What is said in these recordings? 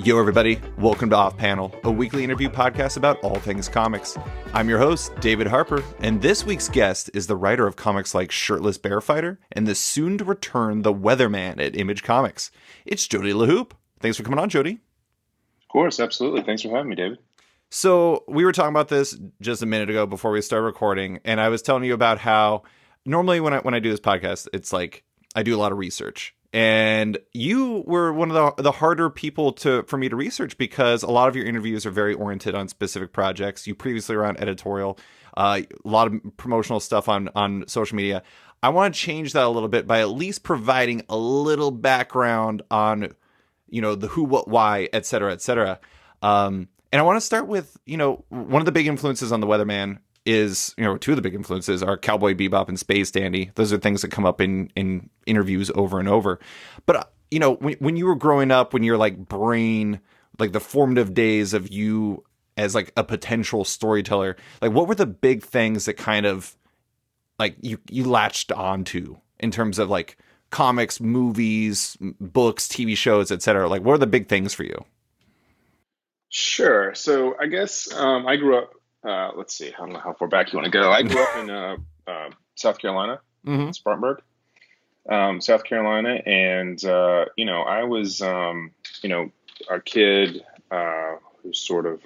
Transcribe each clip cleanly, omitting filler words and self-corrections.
Yo, everybody. Welcome to Off Panel, a weekly interview podcast about all things comics. I'm your host, David Harper, and this week's guest is the writer of comics like Shirtless Bear Fighter and the soon-to-return The Weatherman at Image Comics. It's Jody Leheup. Thanks for coming on, Jody. Of course, absolutely. Thanks for having me, David. So we were talking about this just a minute ago before we started recording, and I was telling you about how normally when I do this podcast, it's like I do a lot of research. And you were one of the harder people for me to research because a lot of your interviews are very oriented on specific projects. You previously were on editorial, a lot of promotional stuff on social media. I want to change that a little bit by at least providing a little background on, the who, what, why, et cetera, et cetera. And I want to start with, one of the big influences on The Weatherman is, two of the big influences are Cowboy Bebop and Space Dandy. Those are things that come up in interviews over and over. But, when you were growing up, when you're brain, the formative days of you as a potential storyteller, what were the big things that kind of you latched onto in terms of comics, movies, books, TV shows, etc.? What are the big things for you? Sure. So I guess I grew up, let's see, I don't know how far back you want to go. I grew up in South Carolina, Spartanburg, South Carolina. And, I was, a kid who sort of,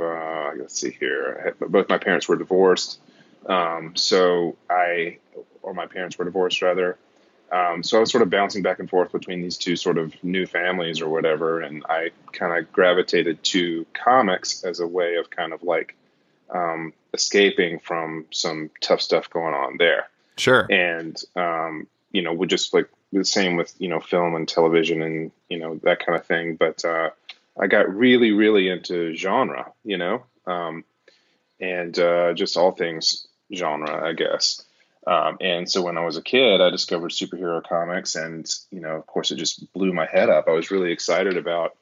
let's see here, both my parents were divorced. My parents were divorced rather. So I was sort of bouncing back and forth between these two sort of new families or whatever. And I kind of gravitated to comics as a way of kind of escaping from some tough stuff going on there. Sure. And, we just the same with, film and television and, that kind of thing. But I got really, really into genre, and just all things genre, I guess. And so when I was a kid, I discovered superhero comics and, of course, it just blew my head up. I was really excited about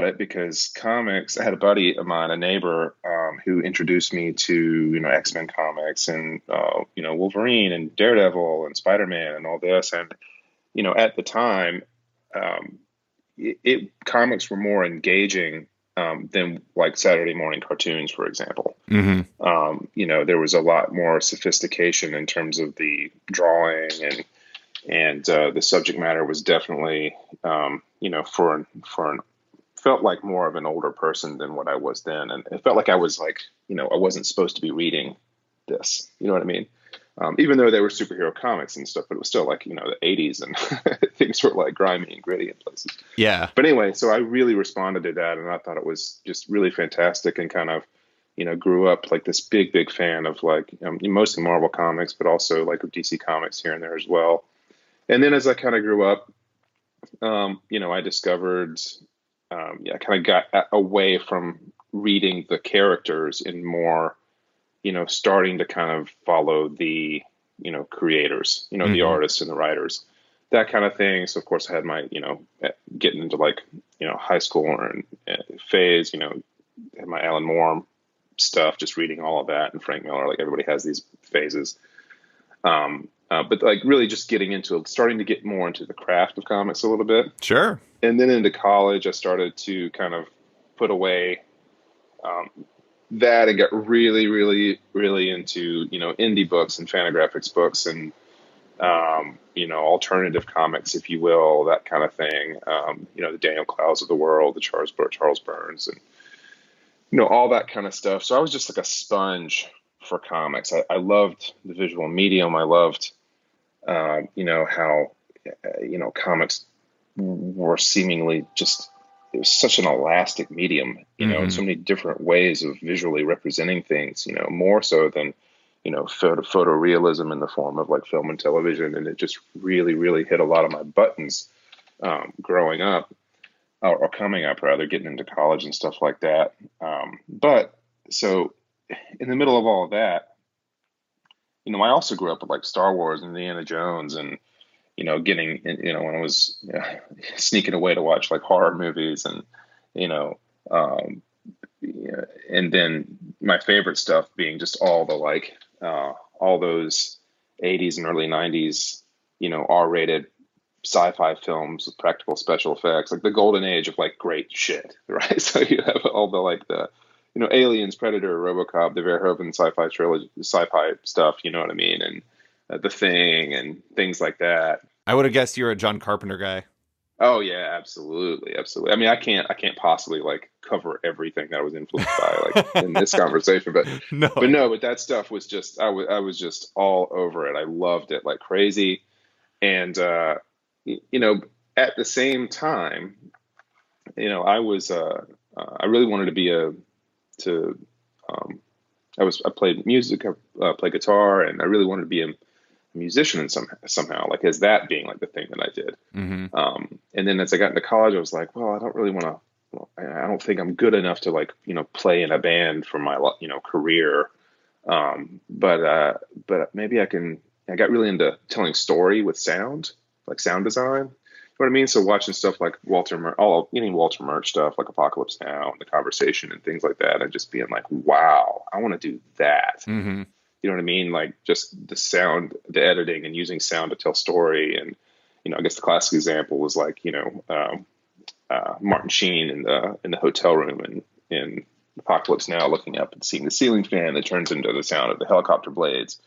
it because comics, I had a buddy of mine, a neighbor, who introduced me to, X-Men comics and, Wolverine and Daredevil and Spider-Man and all this. And, at the time, comics were more engaging than Saturday morning cartoons, for example. Mm-hmm. There was a lot more sophistication in terms of the drawing and the subject matter was definitely, felt like more of an older person than what I was then. And it felt like I was I wasn't supposed to be reading this, you know what I mean? Even though they were superhero comics and stuff, but it was still the 80s and things were grimy and gritty in places. Yeah. But anyway, so I really responded to that and I thought it was just really fantastic and kind of, grew up this big, big fan of mostly Marvel comics, but also of DC comics here and there as well. And then as I kind of grew up, I discovered, I kind of got away from reading the characters and more, starting to kind of follow the, creators, mm-hmm. the artists and the writers, that kind of thing. So of course I had my, getting into high school phase, had my Alan Moore stuff, just reading all of that and Frank Miller, everybody has these phases. But really just starting to get more into the craft of comics a little bit. Sure. And then into college, I started to kind of put away that and got really, really, really into, indie books and Fantagraphics books and, alternative comics, if you will, that kind of thing. The Daniel Clowes of the world, the Charles Burns and, all that kind of stuff. So I was just a sponge for comics. I loved the visual medium. I loved, how, comics were seemingly just, it was such an elastic medium, mm-hmm. And so many different ways of visually representing things, more so than, photorealism in the form of film and television. And it just really, really hit a lot of my buttons growing up or coming up rather, getting into college and stuff like that. But so in the middle of all of that, I also grew up with Star Wars and Indiana Jones and, getting, when I was sneaking away to watch horror movies and, and then my favorite stuff being just all the all those 80s and early 90s, R-rated sci-fi films with practical special effects, like the golden age of like great shit, right? So you have all the like the Aliens, Predator, RoboCop, the Verhoeven sci-fi trilogy, sci-fi stuff, you know what I mean, and The Thing and things like that. I would have guessed you're a John Carpenter guy. Oh yeah, absolutely, absolutely. I mean, I can't possibly like cover everything that I was influenced by like in this conversation, but No, but no, but that stuff was just I was just all over it. I loved it like crazy, and you know, at the same time, I really wanted to be to I played music, I played guitar, and I really wanted to be a musician in somehow, like as that being like the thing that I did. mm-hmm. And then as I got into college, I was like, well, I don't really want to. I don't think I'm good enough to like play in a band for my career. But maybe I can. I got really into telling story with sound, like sound design. You know what I mean? So watching stuff like any Walter Murch stuff, like Apocalypse Now, and The Conversation, and things like that, and just being like, wow, I want to do that. Mm-hmm. You know what I mean? Like just the sound, the editing, and using sound to tell story. And I guess the classic example was like Martin Sheen in the hotel room and in Apocalypse Now, looking up and seeing the ceiling fan that turns into the sound of the helicopter blades.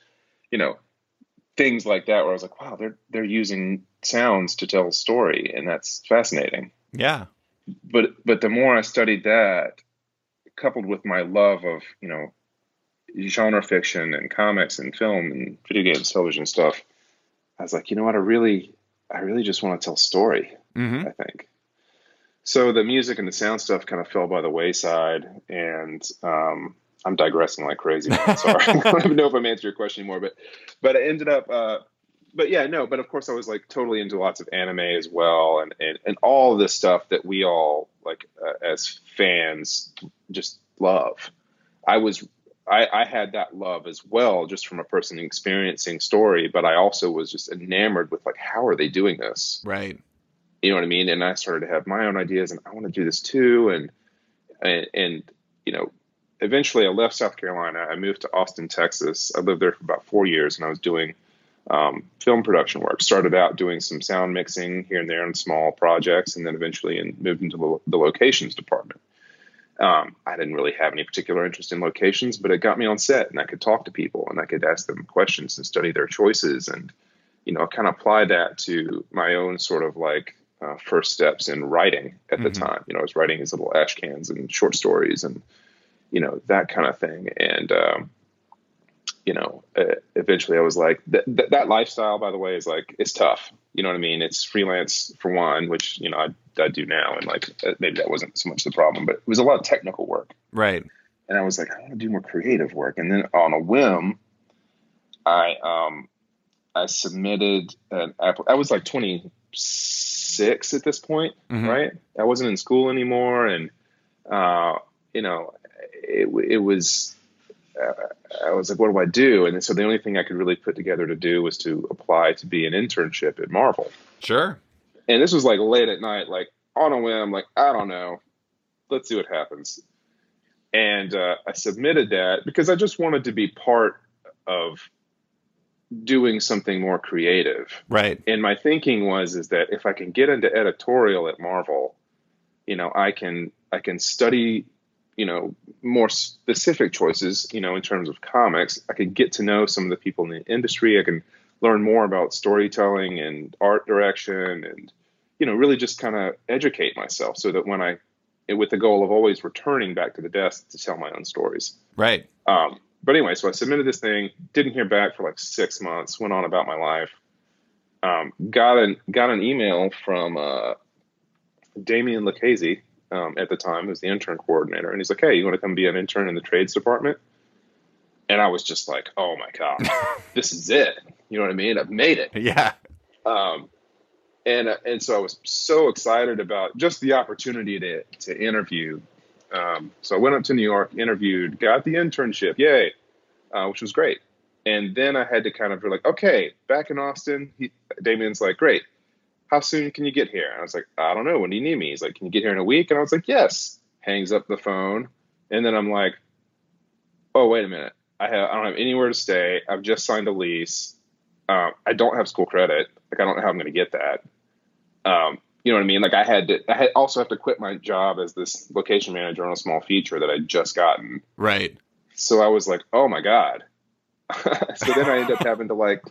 Things like that, where I was like, wow, they're using sounds to tell a story, and that's fascinating. Yeah. But the more I studied that, coupled with my love of genre fiction and comics and film and video games, television stuff, I was like, you know what, I really just want to tell story. Mm-hmm. I think so. The music and the sound stuff kind of fell by the wayside, and I'm digressing like crazy. Sorry, I don't know if I'm answering your question anymore, but I ended up. But yeah, no. But of course, I was like totally into lots of anime as well, and all of this stuff that we all like as fans just love. I had that love as well, just from a person experiencing story. But I also was just enamored with like, how are they doing this? Right. You know what I mean? And I started to have my own ideas, and I want to do this too. And eventually I left South Carolina. I moved to Austin, Texas. I lived there for about 4 years, and I was doing film production work. Started out doing some sound mixing here and there on small projects, and then eventually moved into the locations department. I didn't really have any particular interest in locations, but it got me on set, and I could talk to people, and I could ask them questions and study their choices, and I kind of apply that to my own sort of like first steps in writing at the time. I was writing these little ash cans and short stories and that kind of thing. And eventually I was like, that lifestyle, by the way, is like, it's tough. You know what I mean? It's freelance for one, which I do now, and like maybe that wasn't so much the problem, but it was a lot of technical work. Right. And I was like, I want to do more creative work. And then on a whim, I submitted an I was like 26 at this point, right? I wasn't in school anymore, and it was. I was like, what do I do? And so the only thing I could really put together to do was to apply to be an internship at Marvel. Sure. And this was like late at night, like on a whim, like, I don't know, let's see what happens. And I submitted that because I just wanted to be part of doing something more creative. Right. And my thinking is that if I can get into editorial at Marvel, I can study, more specific choices, in terms of comics. I could get to know some of the people in the industry. I can learn more about storytelling and art direction and, really just kind of educate myself so that with the goal of always returning back to the desk to tell my own stories. Right. But anyway, so I submitted this thing, didn't hear back for like 6 months, went on about my life. Got an email from Damian Lucchese at the time, who was the intern coordinator, and he's like, "Hey, you want to come be an intern in the trades department?" And I was just like, "Oh my god, this is it!" You know what I mean? I've made it. Yeah. And so I was so excited about just the opportunity to interview. So I went up to New York, interviewed, got the internship, yay, which was great. And then I had to kind of be like, okay, back in Austin. Damien's like, great. How soon can you get here? And I was like, I don't know. When do you need me? He's like, can you get here in a week? And I was like, yes. Hangs up the phone. And then I'm like, oh, wait a minute. I don't have anywhere to stay. I've just signed a lease. I don't have school credit. Like, I don't know how I'm going to get that. You know what I mean? Like I had also have to quit my job as this location manager on a small feature that I'd just gotten. Right. So I was like, oh my God. So then I ended up having to like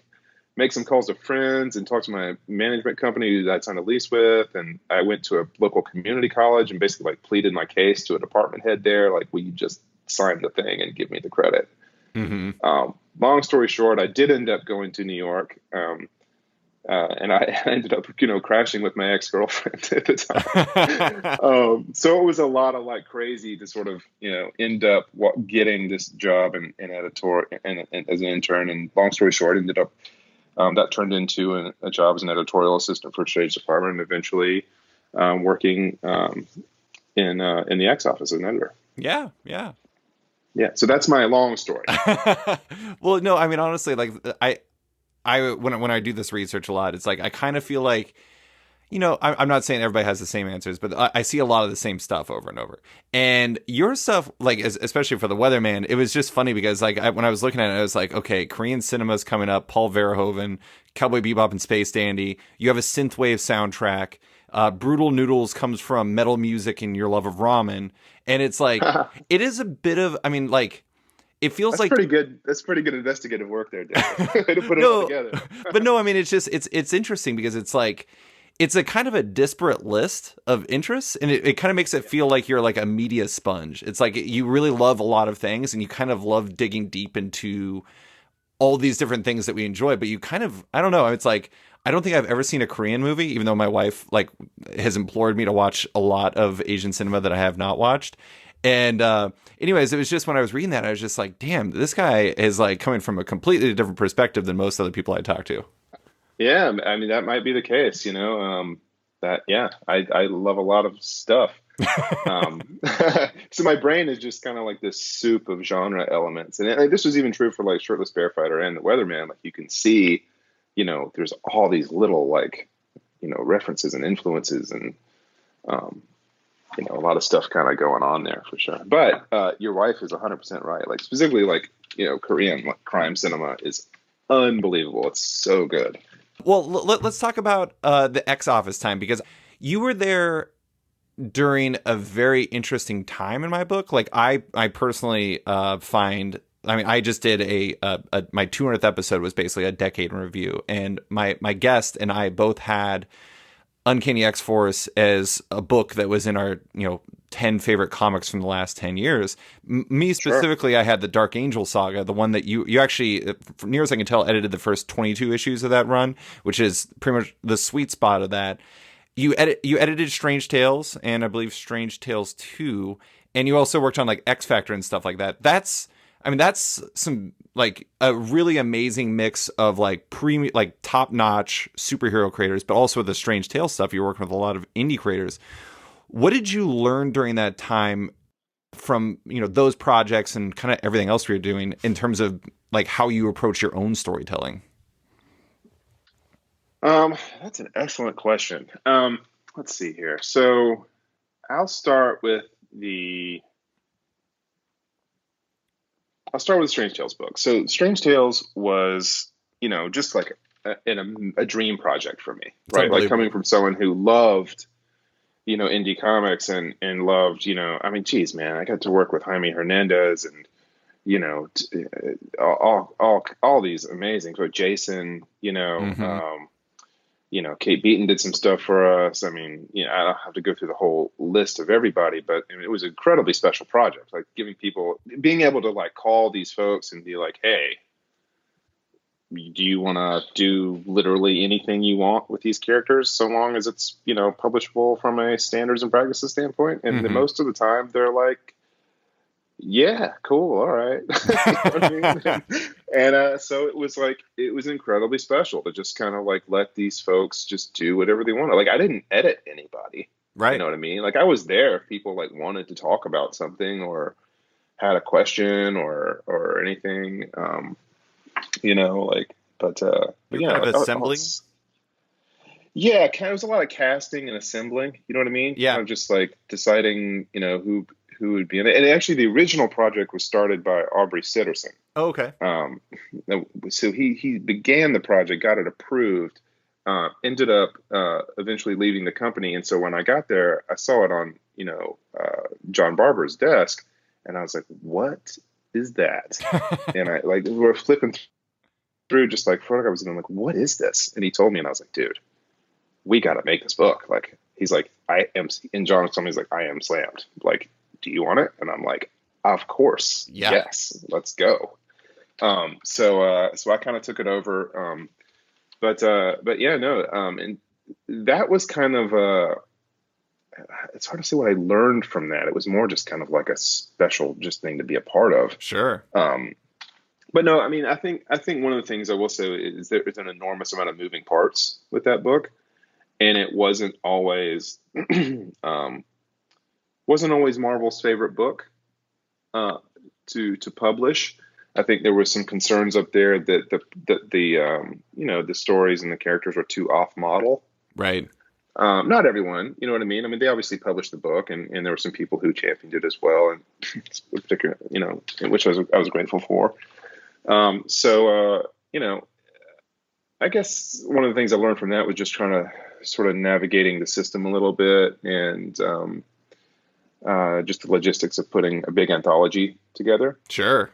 make some calls to friends and talk to my management company that I'd signed a lease with. And I went to a local community college and basically like pleaded my case to a department head there. Like, will you just sign the thing and give me the credit? Mm-hmm. Long story short, I did end up going to New York. And I ended up, crashing with my ex-girlfriend at the time. So it was a lot of like crazy to sort of, end up getting this job in editorial and as an intern. And long story short, ended up that turned into a job as an editorial assistant for a trades department, and eventually working in the X office as an editor. Yeah, yeah. Yeah. So that's my long story. Well, no, I mean, honestly, like when I do this research a lot, it's like I kind of feel like, I'm not saying everybody has the same answers, but I see a lot of the same stuff over and over. And your stuff, like especially for the Weatherman, it was just funny because like when I was looking at it, I was like, okay, Korean cinema's coming up. Paul Verhoeven, Cowboy Bebop and Space Dandy. You have a synthwave soundtrack. Brutal Noodles comes from metal music and your love of ramen. And it's like, it is a bit of, I mean, like, it feels That's like pretty good. That's pretty good investigative work there, David, to put it all no, together. but no, I mean, it's interesting because it's like, it's a kind of a disparate list of interests, and it kind of makes it feel like you're like a media sponge. It's like you really love a lot of things, and you kind of love digging deep into all these different things that we enjoy, but you kind of, I don't know, it's like, I don't think I've ever seen a Korean movie, even though my wife like has implored me to watch a lot of Asian cinema that I have not watched. And anyways, it was just when I was reading that, I was just like, damn, this guy is like coming from a completely different perspective than most other people I talk to. Yeah, I mean that might be the case. I love a lot of stuff. So my brain is just kind of like this soup of genre elements, and this was even true for like Shirtless Bear Fighter and the Weatherman. Like you can see, there's all these little like, references and influences and a lot of stuff kind of going on there for sure. But your wife is 100% right. Like specifically, like Korean like crime cinema is unbelievable. It's so good. Well, let's talk about the X Office time, because you were there during a very interesting time in my book. Like I personally find, I mean, I just did my 200th episode was basically a decade in review, and my guest and I both had Uncanny X-Force as a book that was in our 10 favorite comics from the last 10 years. Me specifically, sure. I had the Dark Angel saga, the one that you actually, near as I can tell, edited the first 22 issues of that run, which is pretty much the sweet spot of that. You edited Strange Tales and I believe Strange Tales 2, and you also worked on like X Factor and stuff like that. That's some like a really amazing mix of like top-notch superhero creators, but also the Strange Tales stuff. You're working with a lot of indie creators. What did you learn during that time from, those projects and kind of everything else we were doing in terms of like how you approach your own storytelling? That's an excellent question. Let's see here. So I'll start with the Strange Tales book. So Strange Tales was, just like a dream project for me, right? Like coming from someone who loved, indie comics and loved, I mean, geez, man, I got to work with Jaime Hernandez and, all these amazing, so Jason, Mm-hmm. Kate Beaton did some stuff for us. I mean, I don't have to go through the whole list of everybody, but I mean, it was an incredibly special project. Like being able to like call these folks and be like, hey, do you want to do literally anything you want with these characters, so long as it's, publishable from a standards and practices standpoint? And then most of the time they're like, yeah, cool. All right. You know what I mean? And so it was incredibly special to just kind of like let these folks just do whatever they wanted. Like I didn't edit anybody. Right. You know what I mean? Like I was there if people like wanted to talk about something or had a question or anything. But yeah, kind of assembling. Yeah, it was a lot of casting and assembling. You know what I mean? Yeah. Kind of just like deciding, who would be in it. And actually, the original project was started by Aubrey Sitterson. Oh, okay. So he began the project, got it approved, ended up eventually leaving the company. And so when I got there, I saw it on, John Barber's desk, and I was like, "What is that?" And I like we were flipping through, just like I was like, "What is this?" And he told me, and I was like, "Dude, we got to make this book." Like, he's like, "I am," and John told me, he's like, "I am slammed. Like, do you want it?" And I'm like, "Of course, Yeah. yes, let's go." So I kind of took it over. But yeah, no. And that was kind of it's hard to say what I learned from that. It was more just kind of like a special just thing to be a part of. Sure. But no, I mean, I think one of the things I will say is there's an enormous amount of moving parts with that book, and it um, wasn't always Marvel's favorite book uh, to publish. I think there were some concerns up there that the stories and the characters were too off model. Right. Not everyone, you know what I mean? I mean, they obviously published the book, and there were some people who championed it as well, and particular, which I was grateful for. I guess one of the things I learned from that was just trying to sort of navigating the system a little bit, and just the logistics of putting a big anthology together. Sure.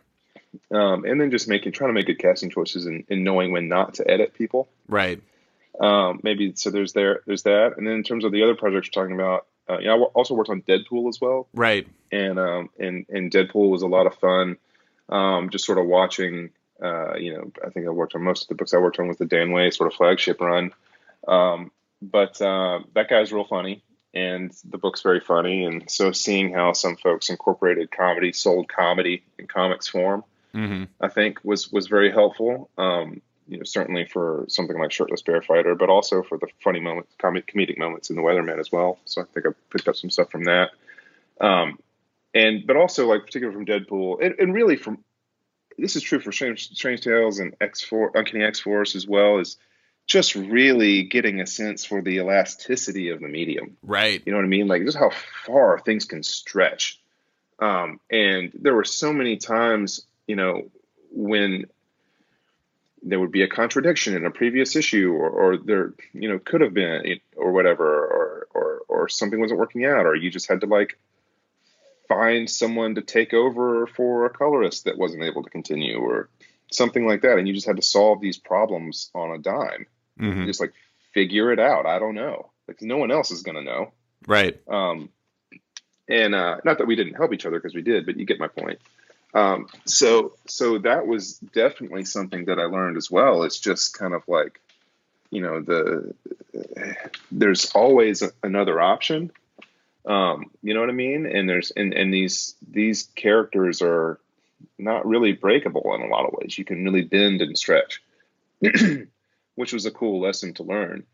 And then just trying to make good casting choices, and knowing when not to edit people. Right. Maybe so. There's that, and then in terms of the other projects we're talking about, I also worked on Deadpool as well. Right. And Deadpool was a lot of fun. Just sort of watching. I think I worked on most of the books I worked on with the Dan Way sort of flagship run. But that guy's real funny, and the book's very funny. And so seeing how some folks incorporated comedy, sold comedy in comics form, I think was very helpful. Certainly for something like Shirtless Bear Fighter, but also for the funny moments, comedic moments in the Weatherman as well. So I think I picked up some stuff from that. But also, like, particularly from Deadpool, and really this is true for Strange Tales and Uncanny X-Force as well, is just really getting a sense for the elasticity of the medium. Right. You know what I mean? Like, just how far things can stretch. And there were so many times, when there would be a contradiction in a previous issue, or there, could have been, or whatever, or something wasn't working out, or you just had to like find someone to take over for a colorist that wasn't able to continue, or something like that. And you just had to solve these problems on a dime. You just like figure it out. I don't know. Like, no one else is going to know. Right. And not that we didn't help each other, because we did, but you get my point. So that was definitely something that I learned as well. It's just kind of like, there's always another option. You know what I mean? And these characters are not really breakable in a lot of ways. You can really bend and stretch, which was a cool lesson to learn.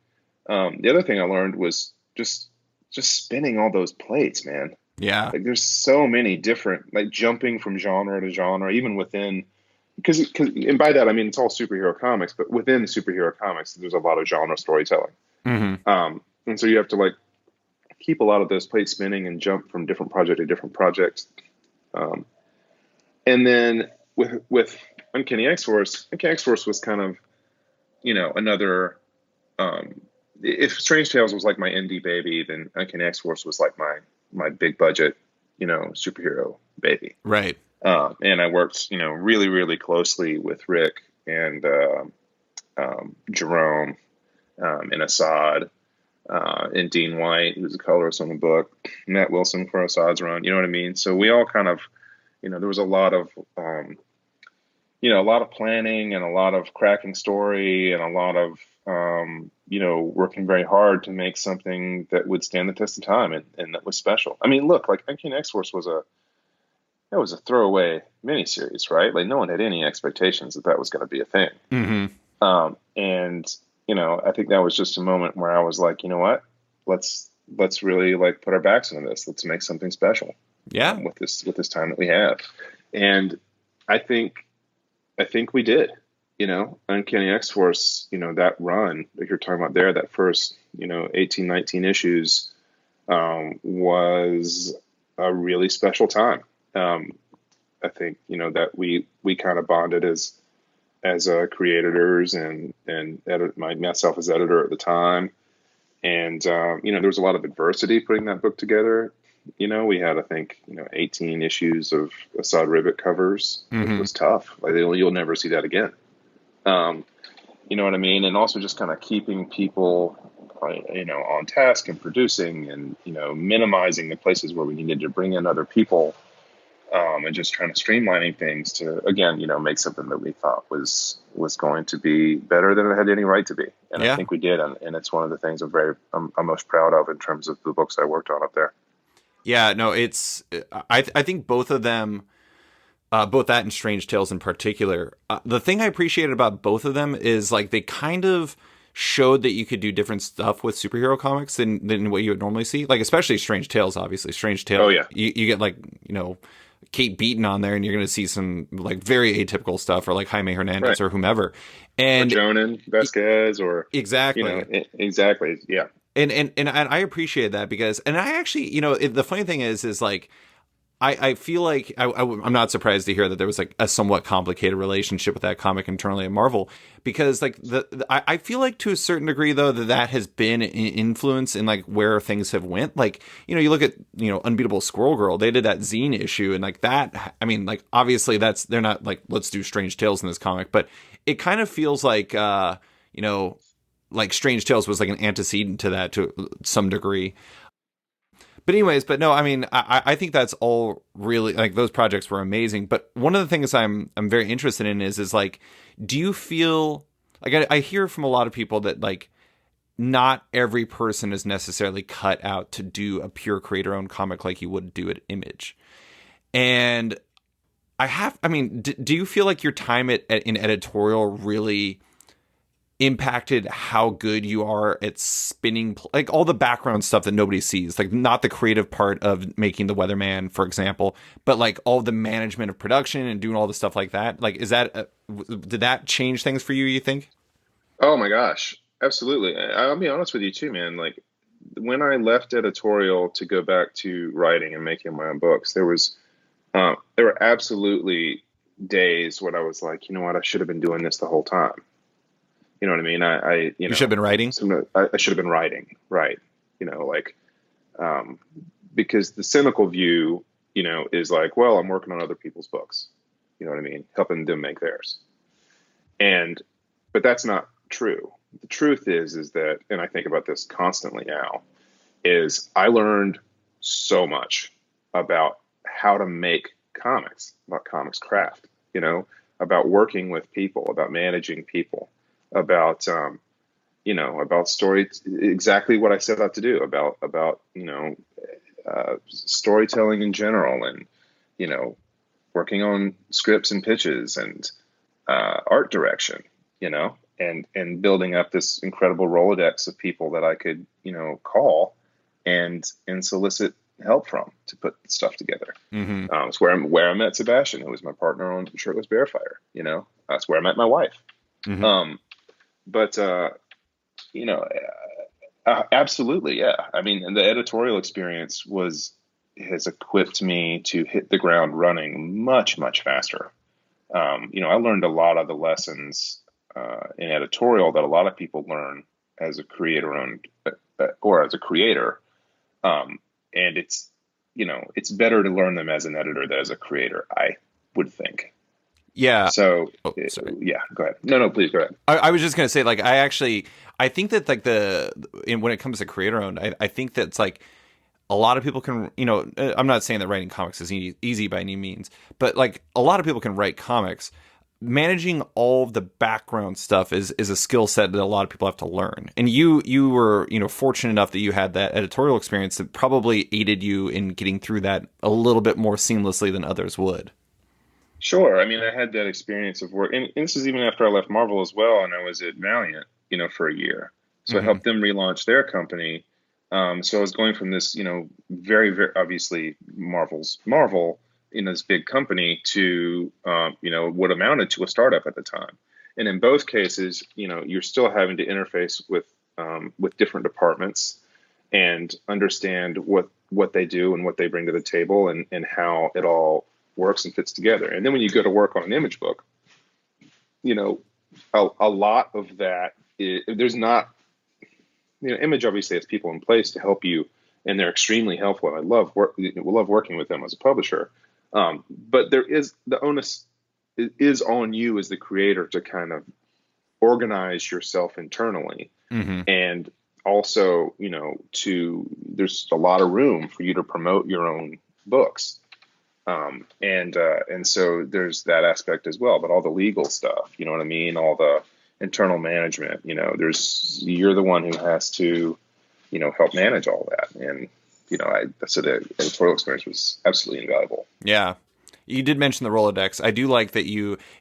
The other thing I learned was just spinning all those plates, man. Yeah. Like, there's so many different, like, jumping from genre to genre, even within, and by that I mean it's all superhero comics, but within the superhero comics, there's a lot of genre storytelling. And so you have to like keep a lot of those plates spinning and jump from different project to different projects. And then with Uncanny X-Force was kind of, another, if Strange Tales was like my indie baby, then Uncanny X-Force was like my big budget, superhero baby. Right. And I worked, really, really closely with Rick and Jerome and Assad and Dean White, who's a colorist on the book, Matt Wilson for Assad's run. You know what I mean? So we all kind of, there was a lot of, a lot of planning and a lot of cracking story and a lot of, working very hard to make something that would stand the test of time and that was special. I mean, look, like Uncanny X-Force was a throwaway miniseries, right? Like, no one had any expectations that was going to be a thing. And, I think that was just a moment where I was like, you know what, let's really like put our backs into this. Let's make something special. Yeah. With this time that we have. And I think we did. Uncanny X-Force, that run that you're talking about there, that first, 18, 19 issues, was a really special time. I think, that we kind of bonded as as creators and myself as editor at the time. And there was a lot of adversity putting that book together. We had, I think, 18 issues of Assad Rivet covers. It Mm-hmm. was tough. Like you'll never see that again. You know what I mean? And also just kind of keeping people, on task and producing and, minimizing the places where we needed to bring in other people, and just trying to streamlining things to, again, make something that we thought was going to be better than it had any right to be. And I Yeah. think we did. And it's one of the things I'm most proud of in terms of the books I worked on up there. Yeah, no, it's I think both of them, both that and Strange Tales in particular. The thing I appreciated about both of them is like they kind of showed that you could do different stuff with superhero comics than what you would normally see. Like especially Strange Tales, obviously. Strange Tales, Oh yeah, you get like Kate Beaton on there, and you're going to see some like very atypical stuff, or like Jaime Hernandez right. or whomever. Or And Jonan Vasquez, or exactly. exactly, yeah. And I appreciate that because, and I actually, the funny thing is like, I feel like I'm not surprised to hear that there was like a somewhat complicated relationship with that comic internally at Marvel, because like I feel like to a certain degree though that has been an influence in like where things have went. Like, you look at, Unbeatable Squirrel Girl, they did that zine issue, and like that, I mean, like obviously they're not like, let's do Strange Tales in this comic, but it kind of feels like, like Strange Tales was like an antecedent to that to some degree. But anyways, but no, I mean, I think that's all really, like, those projects were amazing. But one of the things I'm very interested in is like, do you feel like I hear from a lot of people that like not every person is necessarily cut out to do a pure creator owned comic like you would do at Image. And I mean, do you feel like your time in editorial really impacted how good you are at spinning, like all the background stuff that nobody sees, like not the creative part of making the Weatherman, for example, but like all the management of production and doing all the stuff like that? Like, did that change things for you, you think? Oh my gosh, absolutely. I'll be honest with you too, man. Like when I left editorial to go back to writing and making my own books, there were absolutely days when I was like, you know what, I should have been doing this the whole time. You know what I mean? You should have been writing. I should have been writing, right? Like, because the cynical view, is like, well, I'm working on other people's books. You know what I mean? Helping them make theirs. But that's not true. The truth is that, and I think about this constantly now, is I learned so much about how to make comics, about comics craft, about working with people, about managing people, about about story, exactly what I set out to do, about storytelling in general, and working on scripts and pitches and art direction, and building up this incredible Rolodex of people that I could call and solicit help from to put stuff together. Mm-hmm. It's where I met Sebastian, who was my partner on Shirtless Bearfire. That's where I met my wife. Mm-hmm. But absolutely, yeah. I mean, and the editorial experience has equipped me to hit the ground running much, much faster. I learned a lot of the lessons in editorial that a lot of people learn as a creator-owned or as a creator, and it's better to learn them as an editor than as a creator, I would think. Yeah. So, Oh, sorry. yeah, go ahead. No, please go ahead. I was just gonna say, like, I think that like when it comes to creator owned, I think that's like a lot of people can, I'm not saying that writing comics is easy by any means, but like a lot of people can write comics. Managing all of the background stuff is a skill set that a lot of people have to learn. And you were, fortunate enough that you had that editorial experience that probably aided you in getting through that a little bit more seamlessly than others would. Sure. I mean, I had that experience of work, and this is even after I left Marvel as well, and I was at Valiant, for a year. So I Mm-hmm. helped them relaunch their company. So I was going from this, very, very obviously Marvel, this big company to, what amounted to a startup at the time. And in both cases, you're still having to interface with different departments and understand what they do and what they bring to the table, and how it all works and fits together. And then when you go to work on an Image book, you know, a lot of that there's not, Image obviously has people in place to help you, and they're extremely helpful. And love working with them as a publisher. But there is the onus is on you as the creator to kind of organize yourself internally, Mm-hmm. and also, there's a lot of room for you to promote your own books. And so there's that aspect as well, but all the legal stuff, you know what I mean? All the internal management, you're the one who has to, help manage all that. And, so the editorial experience was absolutely invaluable. Yeah. You did mention the Rolodex. I do like that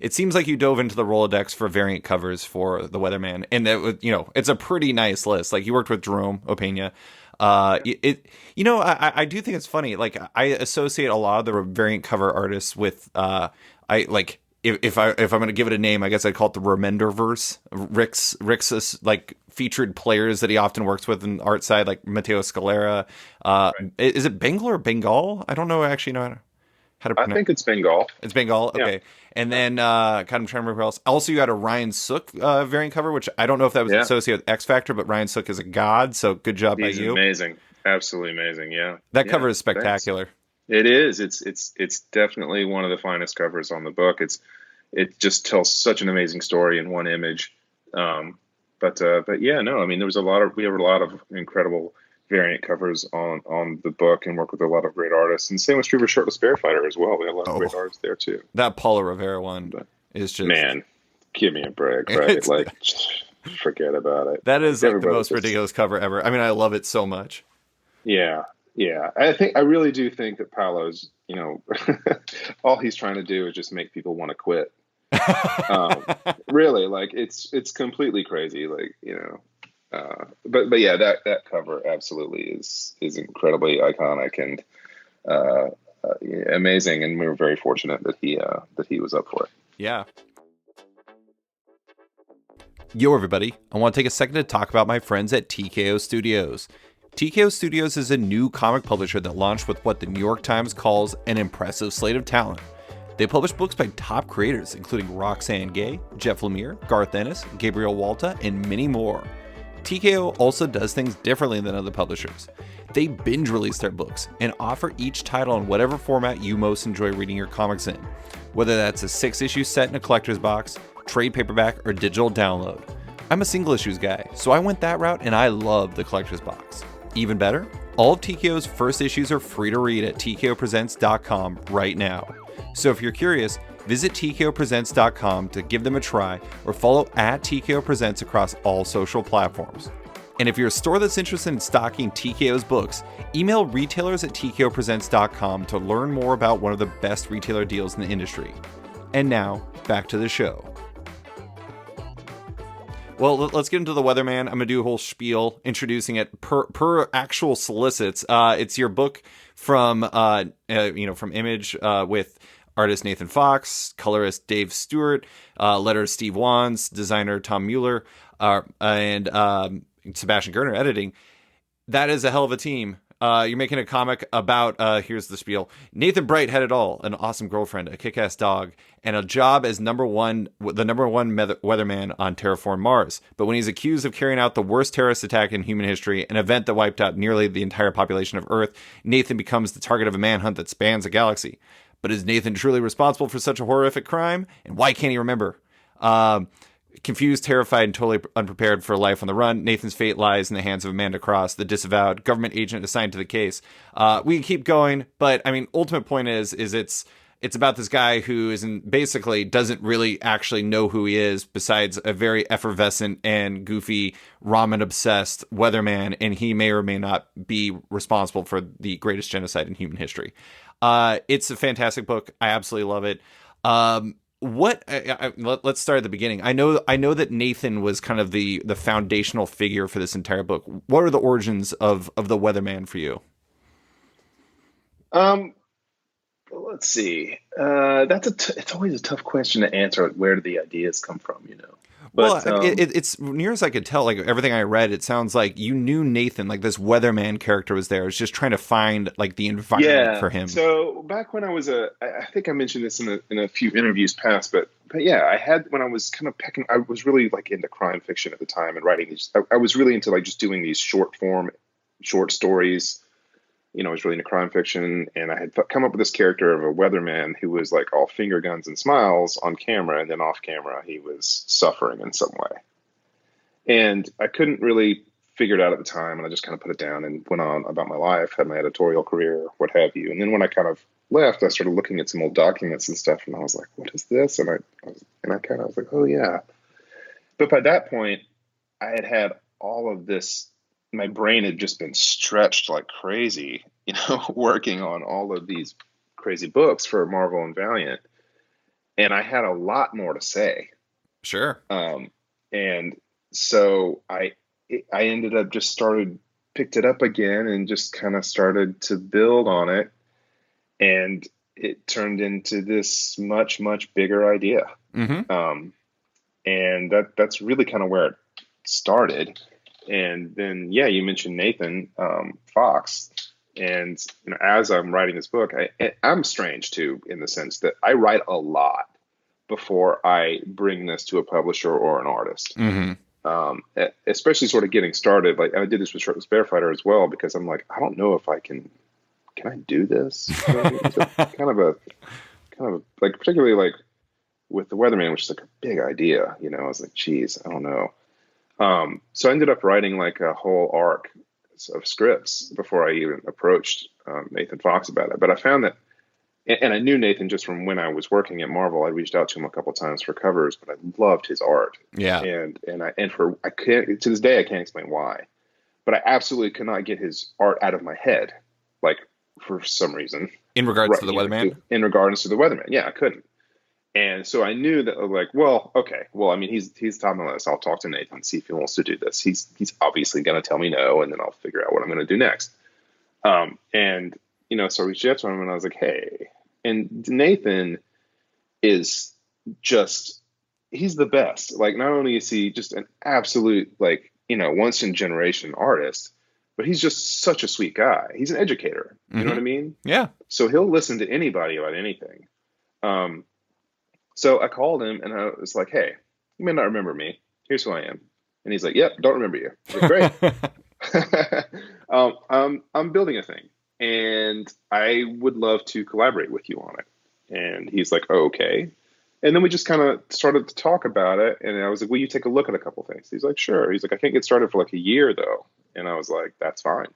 it seems like you dove into the Rolodex for variant covers for the Weatherman. And that, it's a pretty nice list. Like, you worked with Jerome Opeña. I do think it's funny. Like, I associate a lot of the variant cover artists with, if I'm going to give it a name, I guess I'd call it the Remenderverse. Rick's like featured players that he often works with in the art side, like Matteo Scalera. Right. Is it Bengal or Bengal? I don't know actually know how to pronounce. I think it's Bengal. It's Bengal. Okay. Yeah. And then, kind of trying to remember who else. Also, you had a Ryan Sook variant cover, which I don't know if that was associated with X Factor, but Ryan Sook is a god, so good job by you. Amazing. Absolutely amazing. Yeah. That cover is spectacular. Thanks. It is. It's definitely one of the finest covers on the book. It just tells such an amazing story in one image. But yeah, no, I mean, we have a lot of incredible variant covers on the book, and work with a lot of great artists. And same with Streamer Shirtless Bear Fighter as well. We have a lot of great artists there too. That Paula Rivera one is just, man, give me a break, right? Like, forget about it. That is like the most ridiculous cover ever. I mean, I love it so much. Yeah. Yeah. I really do think that Paolo's, all he's trying to do is just make people want to quit. Really, like, it's completely crazy. Like, but yeah, that cover absolutely is incredibly iconic and amazing, and we were very fortunate that he was up for it. Yeah. Yo, everybody! I want to take a second to talk about my friends at TKO Studios. TKO Studios is a new comic publisher that launched with what the New York Times calls an impressive slate of talent. They publish books by top creators, including Roxane Gay, Jeff Lemire, Garth Ennis, Gabriel Walta, and many more. TKO also does things differently than other publishers. They binge release their books and offer each title in whatever format you most enjoy reading your comics in, whether that's a 6-issue set in a collector's box, trade paperback, or digital download. I'm a single issues guy, so I went that route and I love the collector's box. Even better, all of TKO's first issues are free to read at tkopresents.com right now. So if you're curious, visit tkopresents.com to give them a try, or follow at TKO Presents across all social platforms. And if you're a store that's interested in stocking TKO's books, email retailers at tkopresents.com to learn more about one of the best retailer deals in the industry. And now, back to the show. Well, let's get into the Weatherman. I'm going to do a whole spiel introducing it per actual solicits. It's your book from Image with artist Nathan Fox, colorist Dave Stewart, letterer Steve Wands, designer Tom Muller, and Sebastian Gerner editing. That is a hell of a team. You're making a comic about, here's the spiel. Nathan Bright had it all: an awesome girlfriend, a kick-ass dog, and a job as the number one weatherman on terraform Mars. But when he's accused of carrying out the worst terrorist attack in human history, an event that wiped out nearly the entire population of Earth, Nathan becomes the target of a manhunt that spans a galaxy. But is Nathan truly responsible for such a horrific crime? And why can't he remember? Confused, terrified, and totally unprepared for life on the run, Nathan's fate lies in the hands of Amanda Cross, the disavowed government agent assigned to the case. We can keep going, but I mean, ultimate point is it's about this guy who basically doesn't really actually know who he is, besides a very effervescent and goofy ramen-obsessed weatherman, and he may or may not be responsible for the greatest genocide in human history. It's a fantastic book. I absolutely love it. Let's start at the beginning. I know that Nathan was kind of the foundational figure for this entire book. What are the origins of the Weatherman for you? Let's see. It's always a tough question to answer. Where do the ideas come from? Well, But I mean, it's near as I could tell, like everything I read, it sounds like you knew Nathan, like this Weatherman character was there. It's just trying to find like the environment yeah, for him. so back when I think I mentioned this in a few interviews past, but yeah, I had when I was kind of picking, I was really like into crime fiction at the time and writing these. I was really into like just doing these short form, short stories. I was really into crime fiction, and I had come up with this character of a weatherman who was like all finger guns and smiles on camera, and then off camera he was suffering in some way. And I couldn't really figure it out at the time, and I just kind of put it down and went on about my life, had my editorial career, what have you. And then when I kind of left, I started looking at some old documents and stuff, and I was like, "What is this?" And I kind of was like, "Oh yeah." But by that point, I had all of this. My brain had just been stretched like crazy, working on all of these crazy books for Marvel and Valiant, and I had a lot more to say. Sure. And so I ended up just picked it up again and just kind of started to build on it, and it turned into this much, much bigger idea. Mm-hmm. And that's really kind of where it started. And then, yeah, you mentioned Nathan Fox. And as I'm writing this book, I'm strange too, in the sense that I write a lot before I bring this to a publisher or an artist. Mm-hmm. Especially sort of getting started. Like I did this with Shirtless Bearfighter as well, because I'm like, I don't know if I can I do this? So kind of a, like, particularly like with the Weatherman, which is like a big idea, I was like, geez, I don't know. So I ended up writing like a whole arc of scripts before I even approached Nathan Fox about it. But I found that, and I knew Nathan just from when I was working at Marvel. I reached out to him a couple of times for covers, but I loved his art. Yeah. I can't, to this day I can't explain why, but I absolutely could not get his art out of my head, like for some reason. In regards to the Weatherman? In regards to the Weatherman, yeah, I couldn't. And so I knew that, like, well, okay, well, I mean, he's top of my list. I'll talk to Nathan, see if he wants to do this. He's obviously going to tell me no, and then I'll figure out what I'm going to do next. So I reached out to him, and I was like, hey. And Nathan is just, he's the best. Like, not only is he just an absolute, like, once in generation artist, but he's just such a sweet guy. He's an educator. You know what I mean? Yeah. So he'll listen to anybody about anything. So I called him and I was like, hey, you may not remember me. Here's who I am. And he's like, yep, don't remember you. I was like, great. I'm building a thing and I would love to collaborate with you on it. And he's like, oh, okay. And then we just kind of started to talk about it. And I was like, will you take a look at a couple things? He's like, sure. He's like, I can't get started for like a year though. And I was like, that's fine.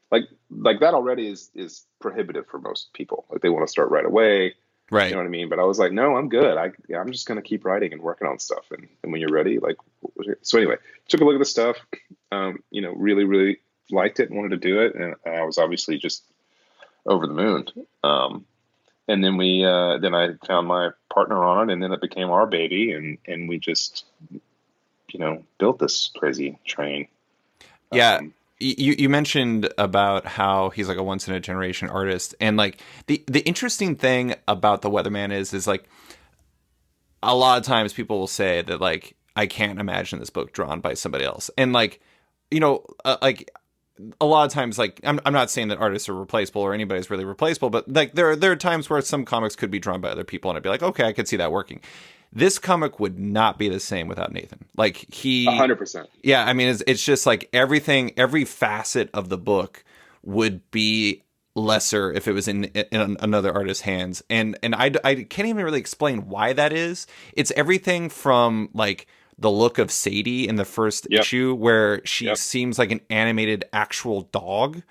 Like that already is prohibitive for most people. Like they want to start right away. Right. You know what I mean? But I was like, no, I'm good. I'm just going to keep writing and working on stuff. And when you're ready, like, so anyway, took a look at the stuff, really, really liked it and wanted to do it. And I was obviously just over the moon. And then then I found my partner on it, and then it became our baby. And we just, built this crazy train. Yeah. You mentioned about how he's like a once in a generation artist, and like the interesting thing about the Weatherman is like a lot of times people will say that like I can't imagine this book drawn by somebody else, and like like a lot of times like I'm not saying that artists are replaceable or anybody's really replaceable, but like there are times where some comics could be drawn by other people, and I'd be like, okay, I could see that working. This comic would not be the same without Nathan. Like 100%. Yeah, I mean, it's just like everything, every facet of the book would be lesser if it was in another artist's hands. And I can't even really explain why that is. It's everything from like the look of Sadie in the first issue, where she seems like an animated actual dog,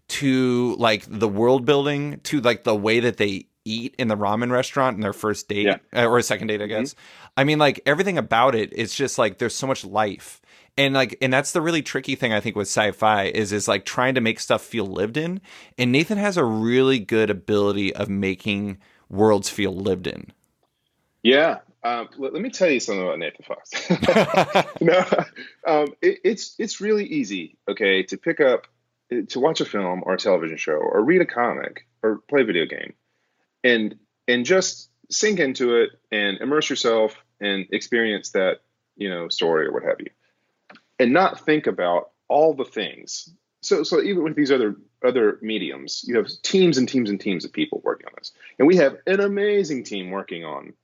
to like the world building, to like the way that they eat in the ramen restaurant in their first date or a second date, I guess. I mean, like everything about it, it's just like there's so much life. And that's the really tricky thing I think with sci-fi is like trying to make stuff feel lived in. And Nathan has a really good ability of making worlds feel lived in. Yeah. Let me tell you something about Nathan Fox. It's really easy, okay, to pick up, to watch a film or a television show or read a comic or play a video game and just sink into it and immerse yourself and experience that story or what have you, and not think about all the things. So even with these other mediums, you have teams and teams and teams of people working on this, and we have an amazing team working on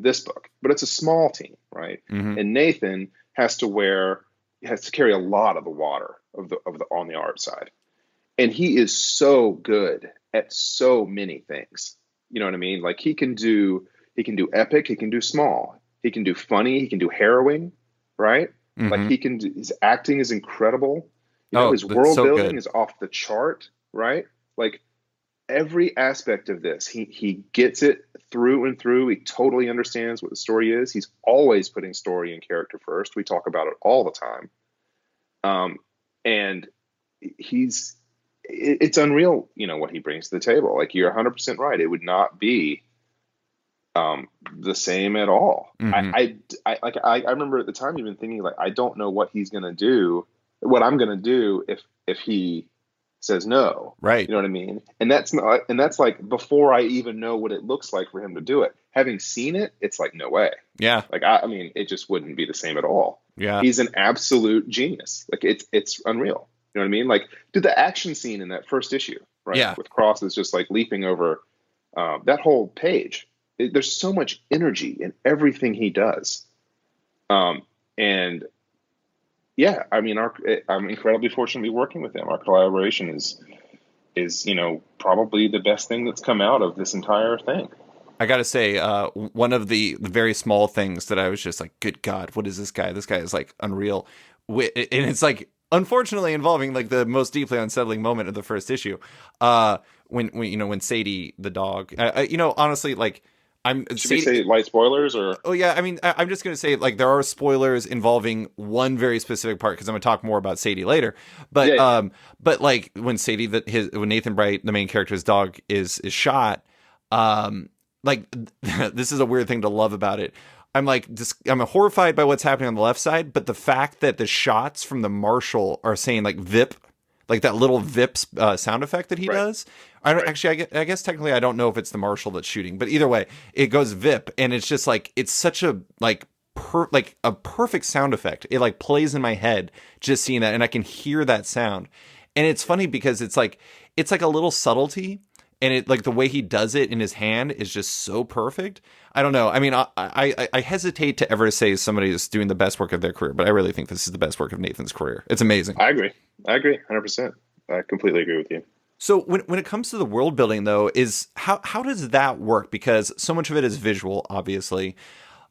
this book, but it's a small team, right? Mm-hmm. And Nathan has to carry a lot of the water of the on the art side, and he is so good at so many things. You know what I mean? Like he can do epic, he can do small, he can do funny, he can do harrowing, right? Mm-hmm. Like his acting is incredible. His that's world so building good. is off the chart, right? Like every aspect of this, he gets it through and through. He totally understands what the story is. He's always putting story and character first. We talk about it all the time. And it's unreal, what he brings to the table. Like you're 100% right. It would not be the same at all. Mm-hmm. I remember at the time even thinking like, I don't know what I'm going to do if he says no. Right. You know what I mean? And that's like before I even know what it looks like for him to do it. Having seen it, it's like, no way. Yeah. Like, I mean, it just wouldn't be the same at all. Yeah. He's an absolute genius. Like it's unreal. You know what I mean? Like, dude, the action scene in that first issue, right? Yeah. With Cross is just like leaping over that whole page. There's so much energy in everything he does. And yeah, I mean, I'm incredibly fortunate to be working with him. Our collaboration is probably the best thing that's come out of this entire thing. I gotta say, one of the very small things that I was just like, good God, what is this guy? This guy is like unreal. And it's like, unfortunately involving like the most deeply unsettling moment of the first issue. When Sadie, the dog, honestly, like, Should we say light spoilers or? Oh yeah, I mean, I'm just gonna say like there are spoilers involving one very specific part because I'm gonna talk more about Sadie later. But Yeah. But like when when Nathan Bright, the main character's dog, is shot, like this is a weird thing to love about it. I'm horrified by what's happening on the left side, but the fact that the shots from the marshal are saying like "vip," like that little "vip" sound effect that he does. Actually, I guess technically I don't know if it's the marshal that's shooting, but either way, it goes "vip," and it's just like it's such a like a perfect sound effect. It like plays in my head just seeing that, and I can hear that sound. And it's funny because it's like a little subtlety, and it like the way he does it in his hand is just so perfect. I don't know. I mean, I hesitate to ever say somebody is doing the best work of their career, but I really think this is the best work of Nathan's career. It's amazing. I agree 100%. I completely agree with you. So when it comes to the world building, though, is how does that work? Because so much of it is visual, obviously.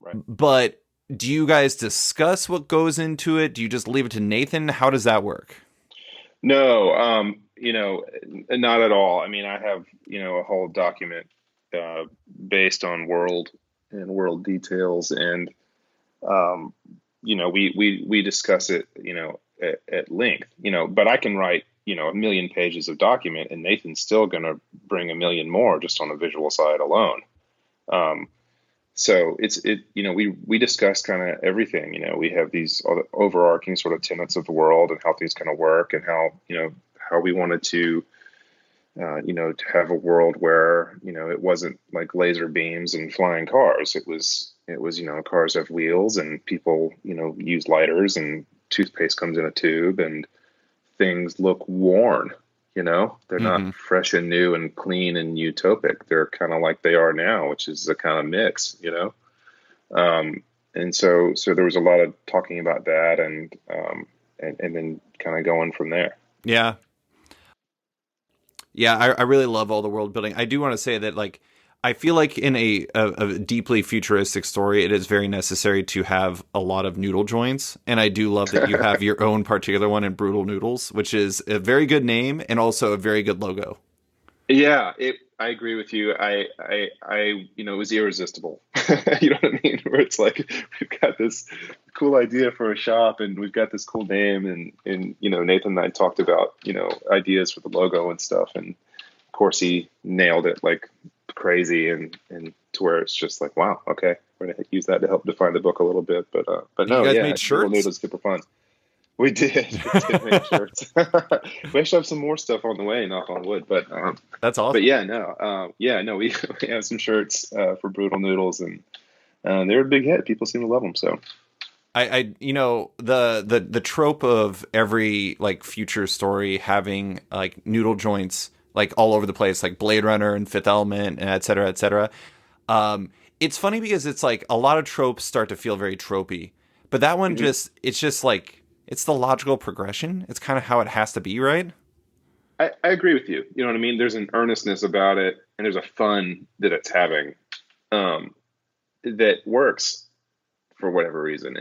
Right. But do you guys discuss what goes into it? Do you just leave it to Nathan? How does that work? No, not at all. I mean, I have, a whole document based on world details, and we discuss it, at length, but I can write, a million pages of document, and Nathan's still going to bring a million more just on the visual side alone. So we discuss kind of everything. We have these overarching sort of tenets of the world and how things kind of work, and how we wanted to to have a world where it wasn't like laser beams and flying cars. It was cars have wheels, and people use lighters, and toothpaste comes in a tube, and things look worn. They're not fresh and new and clean and utopic. They're kind of like they are now, which is a kind of mix. And so there was a lot of talking about that, and then kind of going from there. Yeah. Yeah, I really love all the world building. I do want to say that, like, I feel like in a deeply futuristic story, it is very necessary to have a lot of noodle joints. And I do love that you have your own particular one in Brutal Noodles, which is a very good name and also a very good logo. Yeah, I agree with you. It was irresistible. You know what I mean? Where it's like, we've got this cool idea for a shop, and we've got this cool name, and Nathan and I talked about, ideas for the logo and stuff. And of course he nailed it like crazy, and to where it's just like, wow, okay, we're going to use that to help define the book a little bit. But no, you guys yeah, made shirts? Noodles super fun. We did make shirts. We actually have some more stuff on the way, knock on wood. But that's awesome. But we have some shirts for Brutal Noodles, and they're a big hit. People seem to love them. So the trope of every like future story having like noodle joints like all over the place, like Blade Runner and Fifth Element, and et cetera, et cetera. It's funny because it's like a lot of tropes start to feel very tropey, but that one Mhm. it's just like, it's the logical progression. It's kind of how it has to be, right? I agree with you. You know what I mean? There's an earnestness about it, and there's a fun that it's having, um, that works for whatever reason.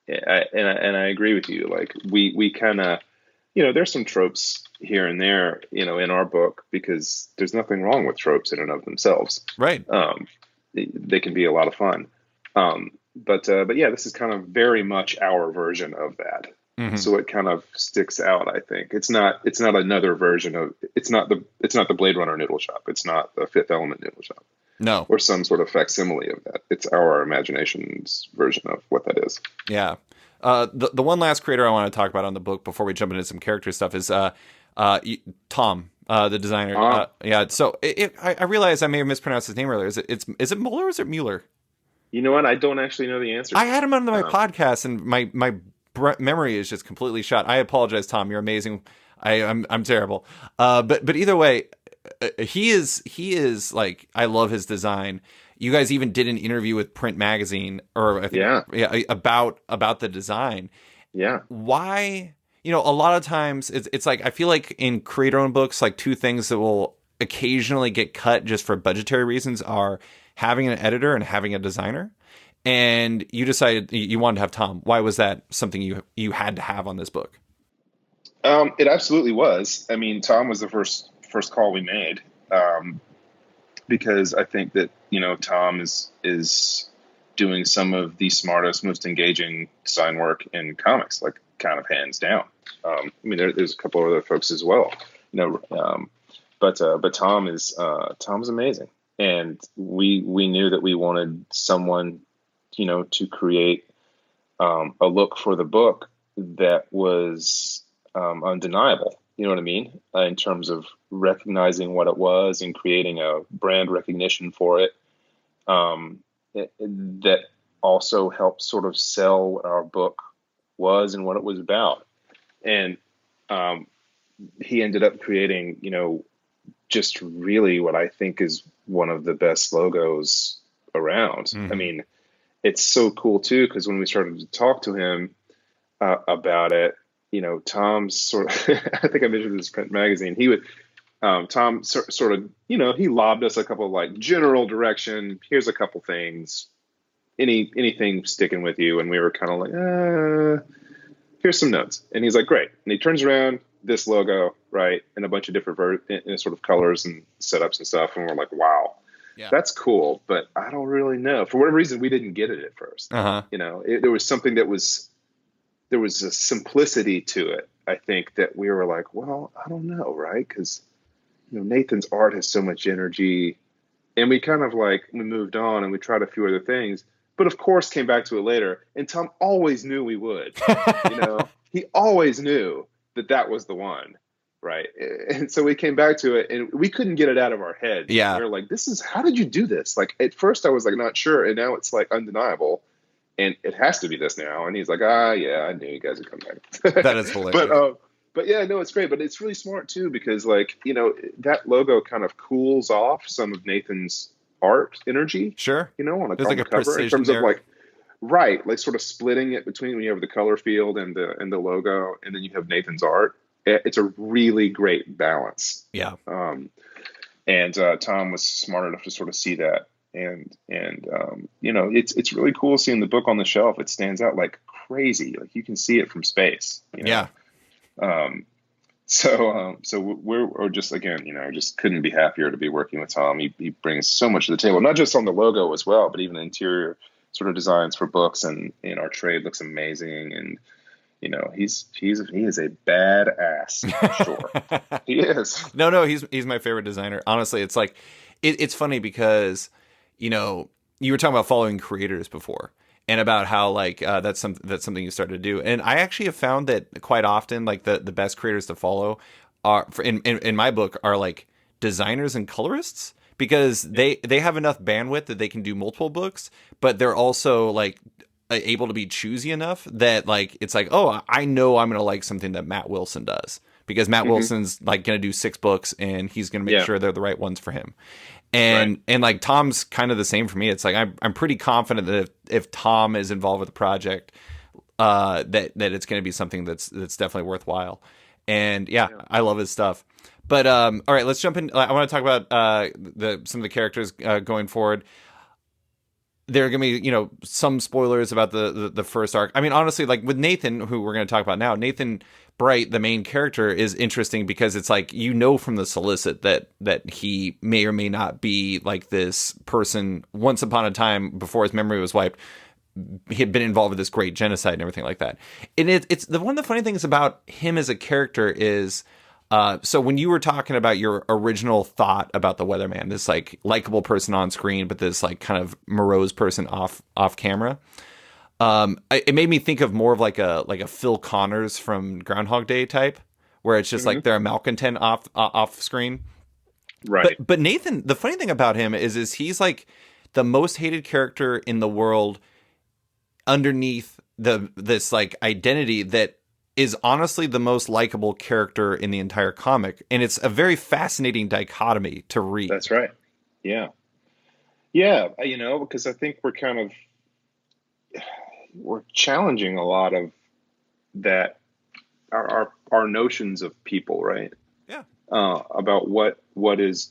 And I agree with you. Like we kind of, there's some tropes here and there, in our book, because there's nothing wrong with tropes in and of themselves. Right. They can be a lot of fun. But yeah, this is kind of very much our version of that. Hmm. So it kind of sticks out. I think it's not another version of it's not the Blade Runner Noodle Shop. It's not the Fifth Element Noodle Shop No. or some sort of facsimile of that. It's our imagination's version of what that is. Yeah. The one last creator I want to talk about on the book before we jump into some character stuff is Tom, the designer. Yeah. So I realize I may have mispronounced his name earlier. Is it Muller or is it Mueller? You know what? I don't actually know the answer I to had him on my that. podcast, and my memory is just completely shot. I apologize, Tom. You're amazing. I'm terrible. But either way, he is like, I love his design. You guys even did an interview with Print Magazine, or I think, Yeah, yeah, about the design. yeah. Why? A lot of times it's like, I feel like in creator-owned books, like two things that will occasionally get cut just for budgetary reasons are having an editor and having a designer. And you decided you wanted to have Tom. Why was that something you had to have on this book? It absolutely was. I mean, Tom was the first call we made, because I think that Tom is doing some of the smartest, most engaging design work in comics, like kind of hands down. I mean, there's a couple of other folks as well, but Tom's amazing, and we knew that we wanted someone to create a look for the book that was undeniable. You know what I mean? In terms of recognizing what it was and creating a brand recognition for it, that also helped sort of sell what our book was and what it was about. And um, he ended up creating, just really what I think is one of the best logos around. I Hmm. mean, it's so cool too, because when we started to talk to him about it, Tom's sort of, I think I mentioned this Print Magazine. He would, Tom sort of, he lobbed us a couple of like general direction. Here's a couple things. Anything sticking with you? And we were kind of like, here's some notes. And he's like, great. And he turns around, this logo, right, in a bunch of different in sort of colors and setups and stuff. And we're like, wow, Yeah. that's cool, but I don't really know. For whatever reason, we didn't get it at first. Uh-huh. There was something there was a simplicity to it. I think that we were like, well, I don't know, right? Because Nathan's art has so much energy, and we kind of like we moved on and we tried a few other things, but of course came back to it later. And Tom always knew we would. He always knew that was the one, right? And so we came back to it, and we couldn't get it out of our heads. Yeah. We were like, how did you do this? Like at first I was like not sure, and now it's like undeniable, and it has to be this now. And he's like, yeah, I knew you guys would come That back. is hilarious. But yeah, no, it's great, but it's really smart too, because like that logo kind of cools off some of Nathan's art energy, Sure. on There's on like the a cover, in precision terms of there. like, right, like sort of splitting it between when you have the color field and the logo, and then you have Nathan's art. It's a really great balance. Yeah. And Tom was smart enough to sort of see that, and it's really cool seeing the book on the shelf. It stands out like crazy. Like you can see it from space. Yeah. Um, so we're just, again, just couldn't be happier to be working with Tom. He brings so much to the table, not just on the logo as well, but even the interior sort of designs for books, and our trade looks amazing. And he is a badass for sure. He is. No, he's my favorite designer. Honestly, it's like it's funny because you were talking about following creators before, and about how like that's something you started to do. And I actually have found that quite often, like the best creators to follow are in my book are like designers and colorists, because they have enough bandwidth that they can do multiple books, but they're also like able to be choosy enough that like it's like, oh, I know I'm gonna like something that Matt Wilson does, because Matt Wilson's like gonna do 6 books and he's gonna make sure they're the right ones for him. And like Tom's kind of the same for me. It's like I'm pretty confident that if Tom is involved with the project, that it's going to be something that's definitely worthwhile. And I love his stuff. But all right, let's jump in. I want to talk about some of the characters going forward. There are going to be, some spoilers about the first arc. I mean, honestly, like with Nathan, who we're going to talk about now, Nathan Bright, the main character, is interesting because it's like, from the solicit that he may or may not be like this person. Once upon a time, before his memory was wiped, he had been involved with this great genocide and everything like that. And it's one of the funny things about him as a character is, so when you were talking about your original thought about the Weatherman, this like likable person on screen, but this like kind of morose person off camera, it made me think of more of like a Phil Connors from Groundhog Day type, where it's just like they're a malcontent off screen. Right. But Nathan, the funny thing about him is he's like the most hated character in the world underneath this like identity that is honestly the most likable character in the entire comic. And it's a very fascinating dichotomy to read. That's right. Yeah. Yeah. Because I think we're challenging a lot of that, our notions of people, right? Yeah. About what is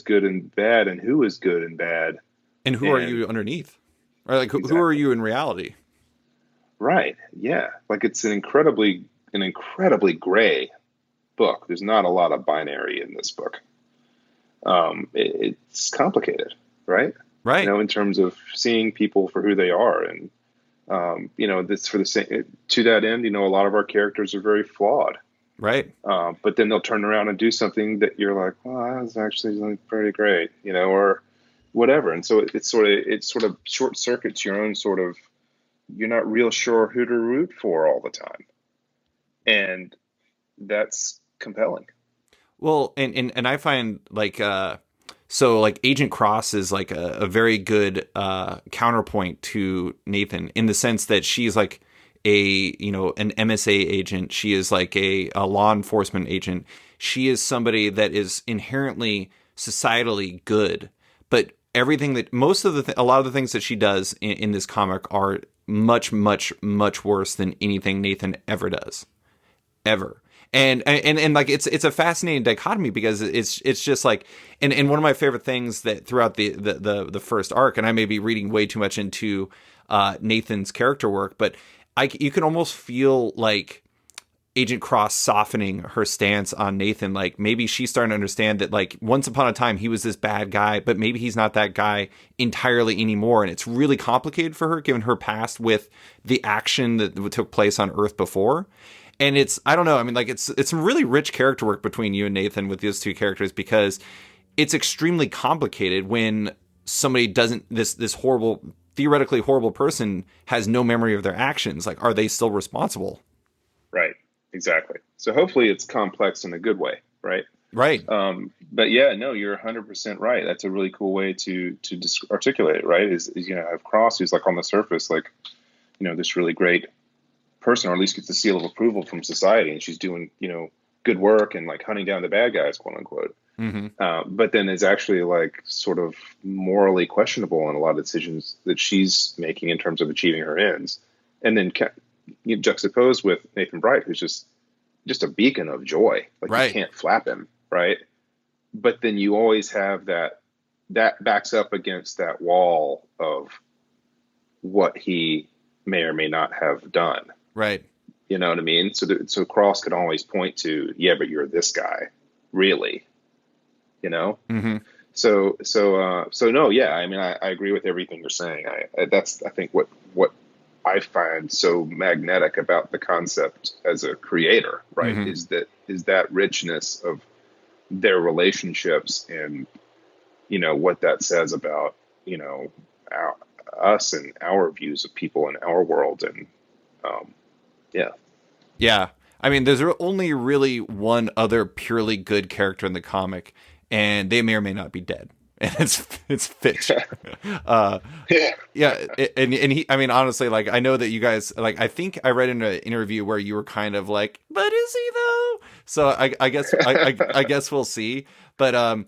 good and bad, and who is good and bad. And who are you underneath? Or like, who are you in reality? Right. Yeah. Like it's an incredibly gray book. There's not a lot of binary in this book. It's complicated, right? Right. In terms of seeing people for who they are. And, this for the same, to that end, a lot of our characters are very flawed. Right. But then they'll turn around and do something that you're like, well, that was actually pretty great, or whatever. And so it sort of short circuits your own sort of, you're not real sure who to root for all the time. And that's compelling. Well, and I find like, so like Agent Cross is like a very good counterpoint to Nathan, in the sense that she's like an MSA agent. She is like a law enforcement agent. She is somebody that is inherently societally good, but everything that a lot of the things that she does in this comic are much, much, much worse than anything Nathan ever does, ever. And like it's a fascinating dichotomy, because it's just like, and one of my favorite things that throughout the first arc, and I may be reading way too much into Nathan's character work, but you can almost feel like Agent Cross softening her stance on Nathan. Like maybe she's starting to understand that like once upon a time he was this bad guy, but maybe he's not that guy entirely anymore. And it's really complicated for her given her past with the action that took place on Earth before. And I don't know. I mean, like it's some really rich character work between you and Nathan with those two characters, because it's extremely complicated when somebody this horrible, theoretically horrible person has no memory of their actions. Like, are they still responsible? Right. Exactly. So hopefully it's complex in a good way, right? Right. But yeah, no, you're 100% right. That's a really cool way to articulate it, right? Is have Cross, who's like on the surface, like, this really great person, or at least gets the seal of approval from society, and she's doing, good work and like hunting down the bad guys, quote unquote. But then is actually like sort of morally questionable in a lot of decisions that she's making in terms of achieving her ends. And then juxtaposed with Nathan Bright, who's just a beacon of joy. Like right. You can't flap him, right? But then you always have that backs up against that wall of what he may or may not have done. Right. You know what I mean? So Cross could always point to, yeah, but you're this guy, really, So no, yeah. I mean, I agree with everything you're saying. That's I think what I find so magnetic about the concept as a creator, right? Is that richness of their relationships, and what that says about us and our views of people in our world, and yeah. I mean, there's only really one other purely good character in the comic, and they may or may not be dead. and it's Fitch. uh, Yeah. yeah, and he, I mean, honestly, like I know that you guys, like I think I read in an interview where you were kind of like, but is he though? So I guess I guess we'll see. But I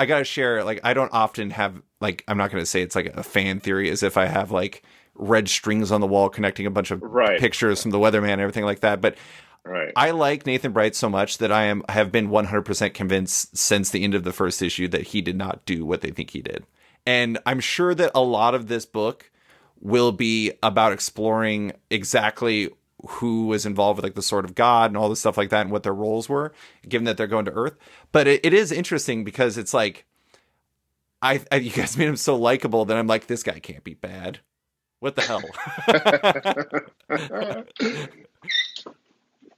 gotta share, like I don't often have, like, I'm not gonna say it's like a fan theory as if I have like red strings on the wall connecting a bunch of Right. pictures from the Weatherman and everything like that. But Right. I like Nathan Bright so much that have been 100% convinced since the end of the first issue that he did not do what they think he did. And I'm sure that a lot of this book will be about exploring exactly who was involved with like the Sword of God and all this stuff like that and what their roles were, given that they're going to Earth. But it is interesting because it's like, you guys made him so likable that I'm like, this guy can't be bad. What the hell?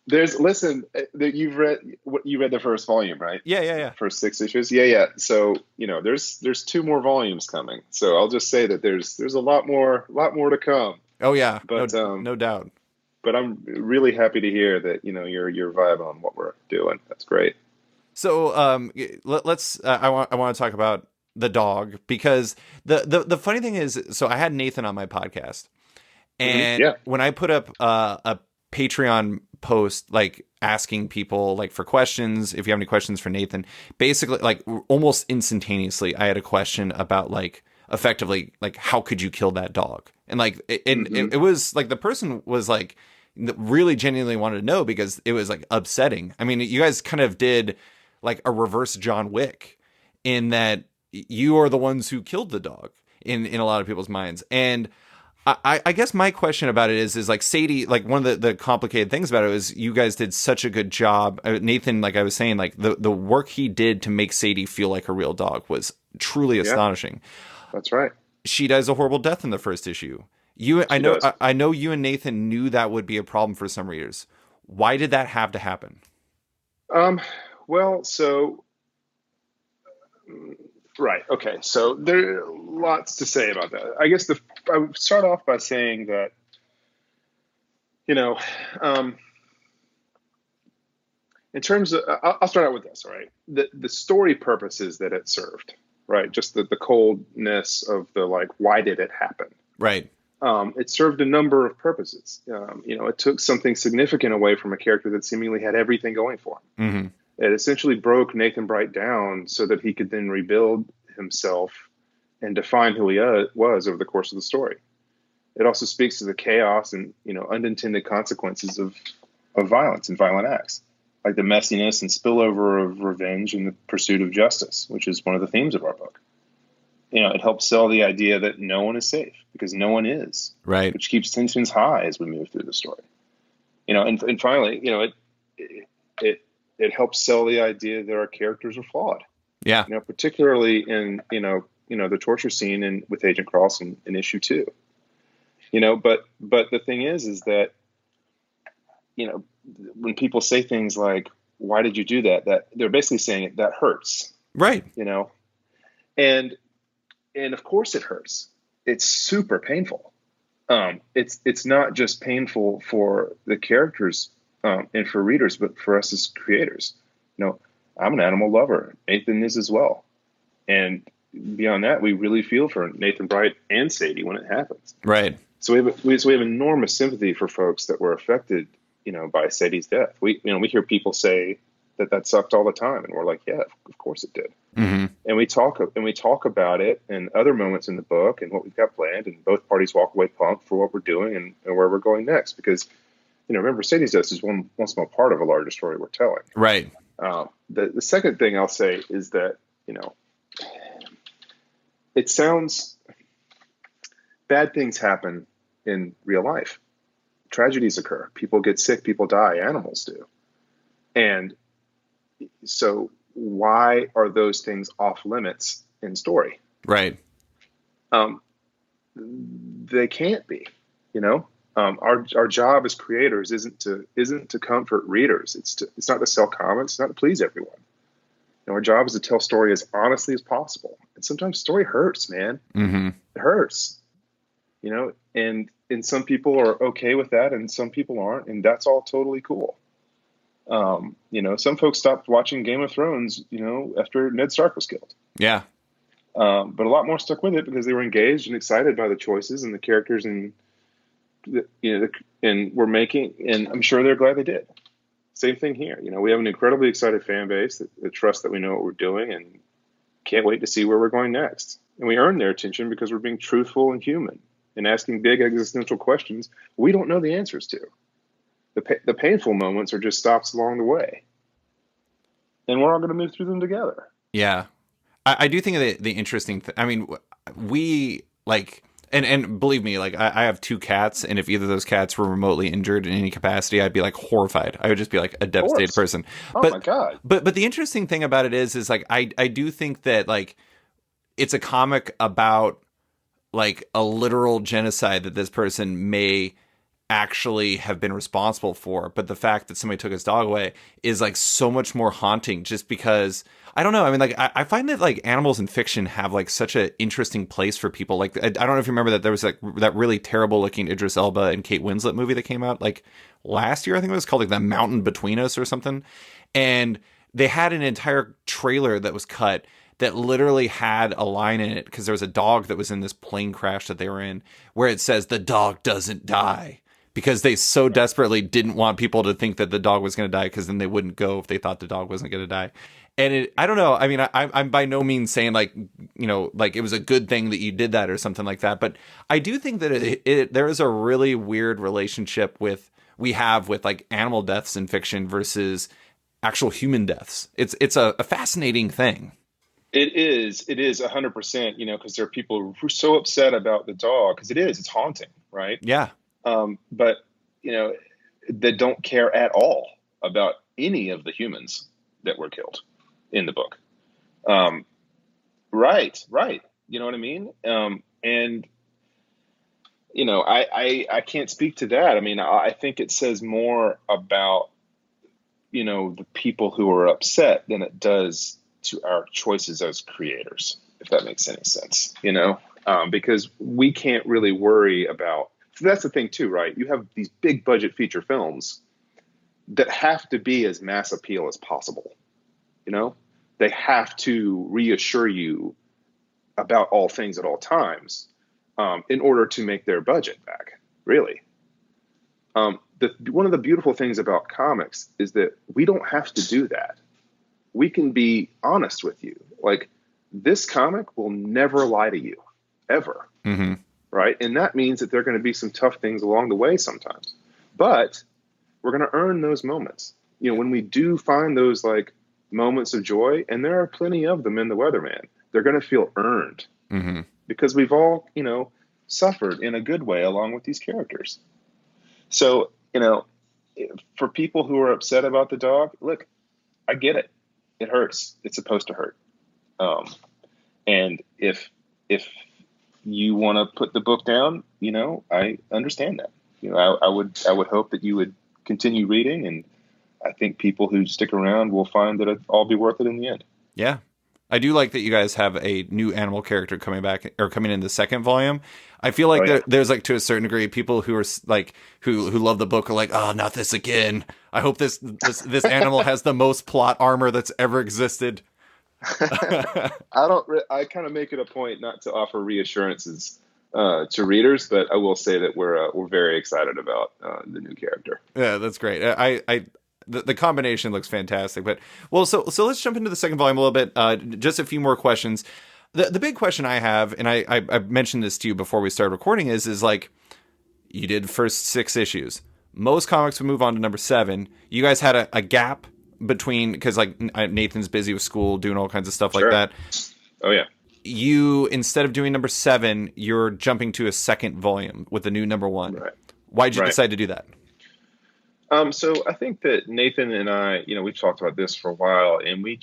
You've read the first volume, right? Yeah. First 6 issues. Yeah. So, there's 2 more volumes coming. So I'll just say that there's a lot more to come. Oh yeah. But no doubt. But I'm really happy to hear that, your vibe on what we're doing. That's great. So let's I want to talk about the dog, because the funny thing is, so I had Nathan on my podcast, and when I put up a Patreon post, like asking people like for questions, if you have any questions for Nathan, basically like almost instantaneously I had a question about like effectively like how could you kill that dog, and like it was like the person was like really genuinely wanted to know because it was like upsetting. I mean, you guys kind of did like a reverse John Wick in that you are the ones who killed the dog in a lot of people's minds. And I guess my question about it is like Sadie, like one of the complicated things about it was you guys did such a good job. Nathan, like I was saying, like the work he did to make Sadie feel like a real dog was truly astonishing. That's right. She dies a horrible death in the first issue. I know you and Nathan knew that would be a problem for some readers. Why did that have to happen? Well, so right. Okay. So there are lots to say about that. I guess I would start off by saying that, in terms of, I'll start out with this, all right? The story purposes that it served, right? Just the coldness of the, like, why did it happen? Right. It served a number of purposes. It took something significant away from a character that seemingly had everything going for him. Mm-hmm. It essentially broke Nathan Bright down so that he could then rebuild himself and define who he was over the course of the story. It also speaks to the chaos and, unintended consequences of violence and violent acts, like the messiness and spillover of revenge and the pursuit of justice, which is one of the themes of our book. It helps sell the idea that no one is safe because no one is, right? Which keeps tensions high as we move through the story. And finally, it helps sell the idea that our characters are flawed. Yeah. Particularly in, the torture scene with Agent Cross in issue 2. But the thing is that, when people say things like, why did you do that? That they're basically saying that hurts. Right. And of course it hurts. It's super painful. It's not just painful for the characters and for readers, but for us as creators. I'm an animal lover. Nathan is as well. And beyond that, we really feel for Nathan Bright and Sadie when it happens. Right. So we have enormous sympathy for folks that were affected, by Sadie's death. We hear people say that sucked all the time, and we're like, yeah, of course it did. Mm-hmm. And we talk about it and other moments in the book and what we've got planned, and both parties walk away pumped for what we're doing and where we're going next. Because, remember, Sadie's death is one small part of a larger story we're telling. Right. The second thing I'll say is that, it sounds bad things happen in real life. Tragedies occur. People get sick. People die. Animals do. And so why are those things off limits in story? Right. They can't be, our job as creators isn't to comfort readers. It's not to sell comics. It's not to please everyone. Our job is to tell story as honestly as possible. And sometimes story hurts, man. Mm-hmm. It hurts, and some people are okay with that and some people aren't. And that's all totally cool. Some folks stopped watching Game of Thrones, after Ned Stark was killed. Yeah. But a lot more stuck with it because they were engaged and excited by the choices and the characters and and we're making, and I'm sure they're glad they did. Same thing here. We have an incredibly excited fan base that trusts that we know what we're doing and can't wait to see where we're going next. And we earn their attention because we're being truthful and human and asking big existential questions we don't know the answers to. The painful moments are just stops along the way, and we're all going to move through them together. Yeah. I do think the interesting I mean, we like, and believe me, like I have two cats, and if either of those cats were remotely injured in any capacity, I'd be like horrified. I would just be like a devastated person. Oh but my God. but the interesting thing about it is like I do think that like it's a comic about like a literal genocide that this person may actually have been responsible for, but the fact that somebody took his dog away is like so much more haunting, just because I don't know. I mean, like I find that like animals in fiction have like such an interesting place for people. Like I don't know if you remember that there was like that really terrible looking Idris Elba and Kate Winslet movie that came out like last year. I think it was called like The Mountain Between Us or something, and they had an entire trailer that was cut that literally had a line in it because there was a dog that was in this plane crash that they were in where it says the dog doesn't die, because they so desperately didn't want people to think that the dog was going to die, because then they wouldn't go if they thought the dog wasn't going to die. And I don't know. I mean, I'm by no means saying like, like it was a good thing that you did that or something like that. But I do think that there is a really weird relationship we have with like animal deaths in fiction versus actual human deaths. It's a fascinating thing. It is 100%, because there are people who are so upset about the dog because it's haunting, right? Yeah. But that don't care at all about any of the humans that were killed in the book. Right. You know what I mean? And I can't speak to that. I mean, I think it says more about the people who are upset than it does to our choices as creators, if that makes any sense. Because we can't really worry about. So that's the thing too, right? You have these big budget feature films that have to be as mass appeal as possible. They have to reassure you about all things at all times in order to make their budget back, really. One of the beautiful things about comics is that we don't have to do that. We can be honest with you. Like, this comic will never lie to you, ever. Mm-hmm. Right? And that means that there are going to be some tough things along the way sometimes. But we're going to earn those moments. When we do find those like moments of joy, and there are plenty of them in The Weatherman, they're going to feel earned. Mm-hmm. Because we've all, suffered in a good way along with these characters. So, for people who are upset about the dog, look, I get it. It hurts. It's supposed to hurt. And if you want to put the book down, I understand that. I would hope that you would continue reading, and I think people who stick around will find that it'll all be worth it in the end. Yeah. I do like that you guys have a new animal character coming back or coming in the second volume. I feel like there's like, to a certain degree, people who are like who love the book are like, oh, not this again. I hope this animal has the most plot armor that's ever existed. I kind of make it a point not to offer reassurances to readers, but I will say that we're very excited about the new character. Yeah, that's great. The combination looks fantastic. But so let's jump into the second volume a little bit. Just a few more questions. The big question I have, and I mentioned this to you before we started recording, is like, you did first 6 issues. Most comics would move on to number 7. You guys had a gap between, because like Nathan's busy with school, doing all kinds of stuff like that. Oh yeah. You, instead of doing number 7, you're jumping to a second volume with the new number 1. Right. Why'd you decide to do that? So I think that Nathan and I, we've talked about this for a while, and we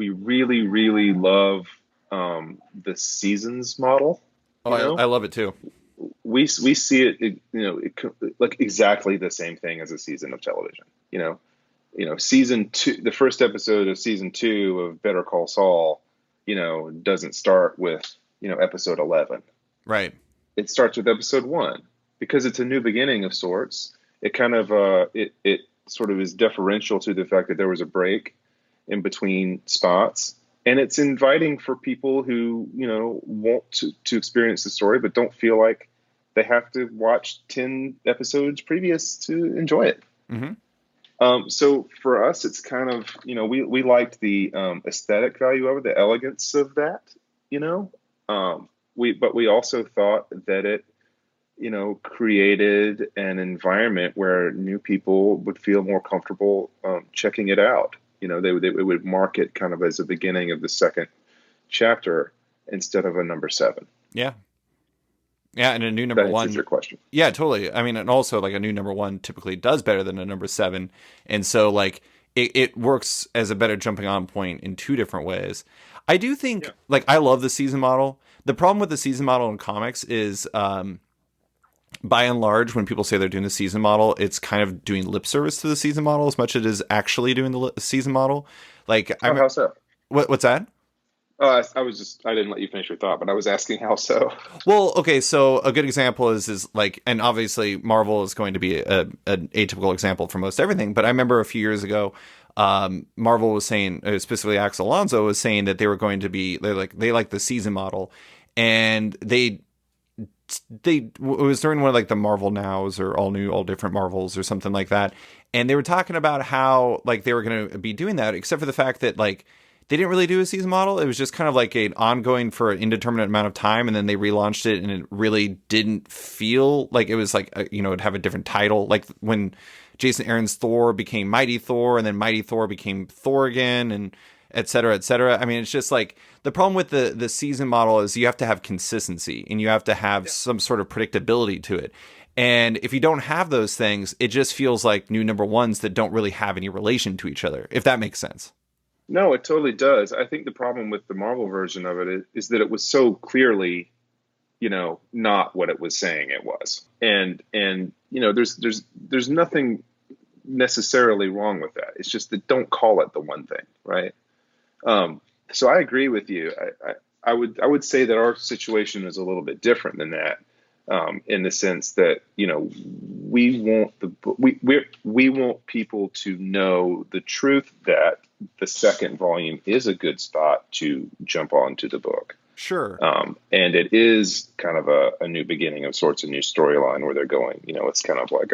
really, really love the seasons model. I love it too. We see it, like exactly the same thing as a season of television. Season 2, the first episode of season 2 of Better Call Saul, doesn't start with, episode 11. Right. It starts with episode 1 because it's a new beginning of sorts. It kind of it sort of is deferential to the fact that there was a break in between spots. and it's inviting for people who, want to experience the story, but don't feel like they have to watch 10 episodes previous to enjoy it. Mm-hmm. So for us, it's kind of, we liked the aesthetic value of it, the elegance of that, but we also thought that it, created an environment where new people would feel more comfortable checking it out. They would mark it kind of as a beginning of the second chapter instead of a number 7. Yeah. Yeah, and a new number that one. Answers your question. Yeah, totally. I mean, and also like a new number 1 typically does better than a number 7, and so like it works as a better jumping on point in 2 different ways. I do think like I love the season model. The problem with the season model in comics is, by and large, when people say they're doing the season model, it's kind of doing lip service to the season model as much as it is actually doing the season model. Like, how so? What's that? I didn't let you finish your thought, but I was asking how so. Well, okay, so a good example is like, and obviously Marvel is going to be an atypical example for most everything, but I remember a few years ago, Marvel was saying, specifically Axel Alonso was saying that they were going to be, they like the season model, and it was during one of like the Marvel Nows or all different Marvels or something like that, and they were talking about how like they were going to be doing that, except for the fact that like they didn't really do a season model. It was just kind of like an ongoing for an indeterminate amount of time, and then they relaunched it, and it really didn't feel like it was like it'd have a different title. Like when Jason Aaron's Thor became Mighty Thor, and then Mighty Thor became Thor again, and et cetera, et cetera. I mean, it's just like the problem with the season model is you have to have consistency, and you have to have some sort of predictability to it. And if you don't have those things, it just feels like new number 1s that don't really have any relation to each other, if that makes sense. No, it totally does. I think the problem with the Marvel version of it is that it was so clearly, not what it was saying it was. And there's nothing necessarily wrong with that. It's just that don't call it the one thing, right? So I agree with you. I would say that our situation is a little bit different than that, in the sense that we want people to know the truth that the second volume is a good spot to jump onto the book. Sure. And it is kind of a new beginning of sorts, a new storyline where they're going. It's kind of like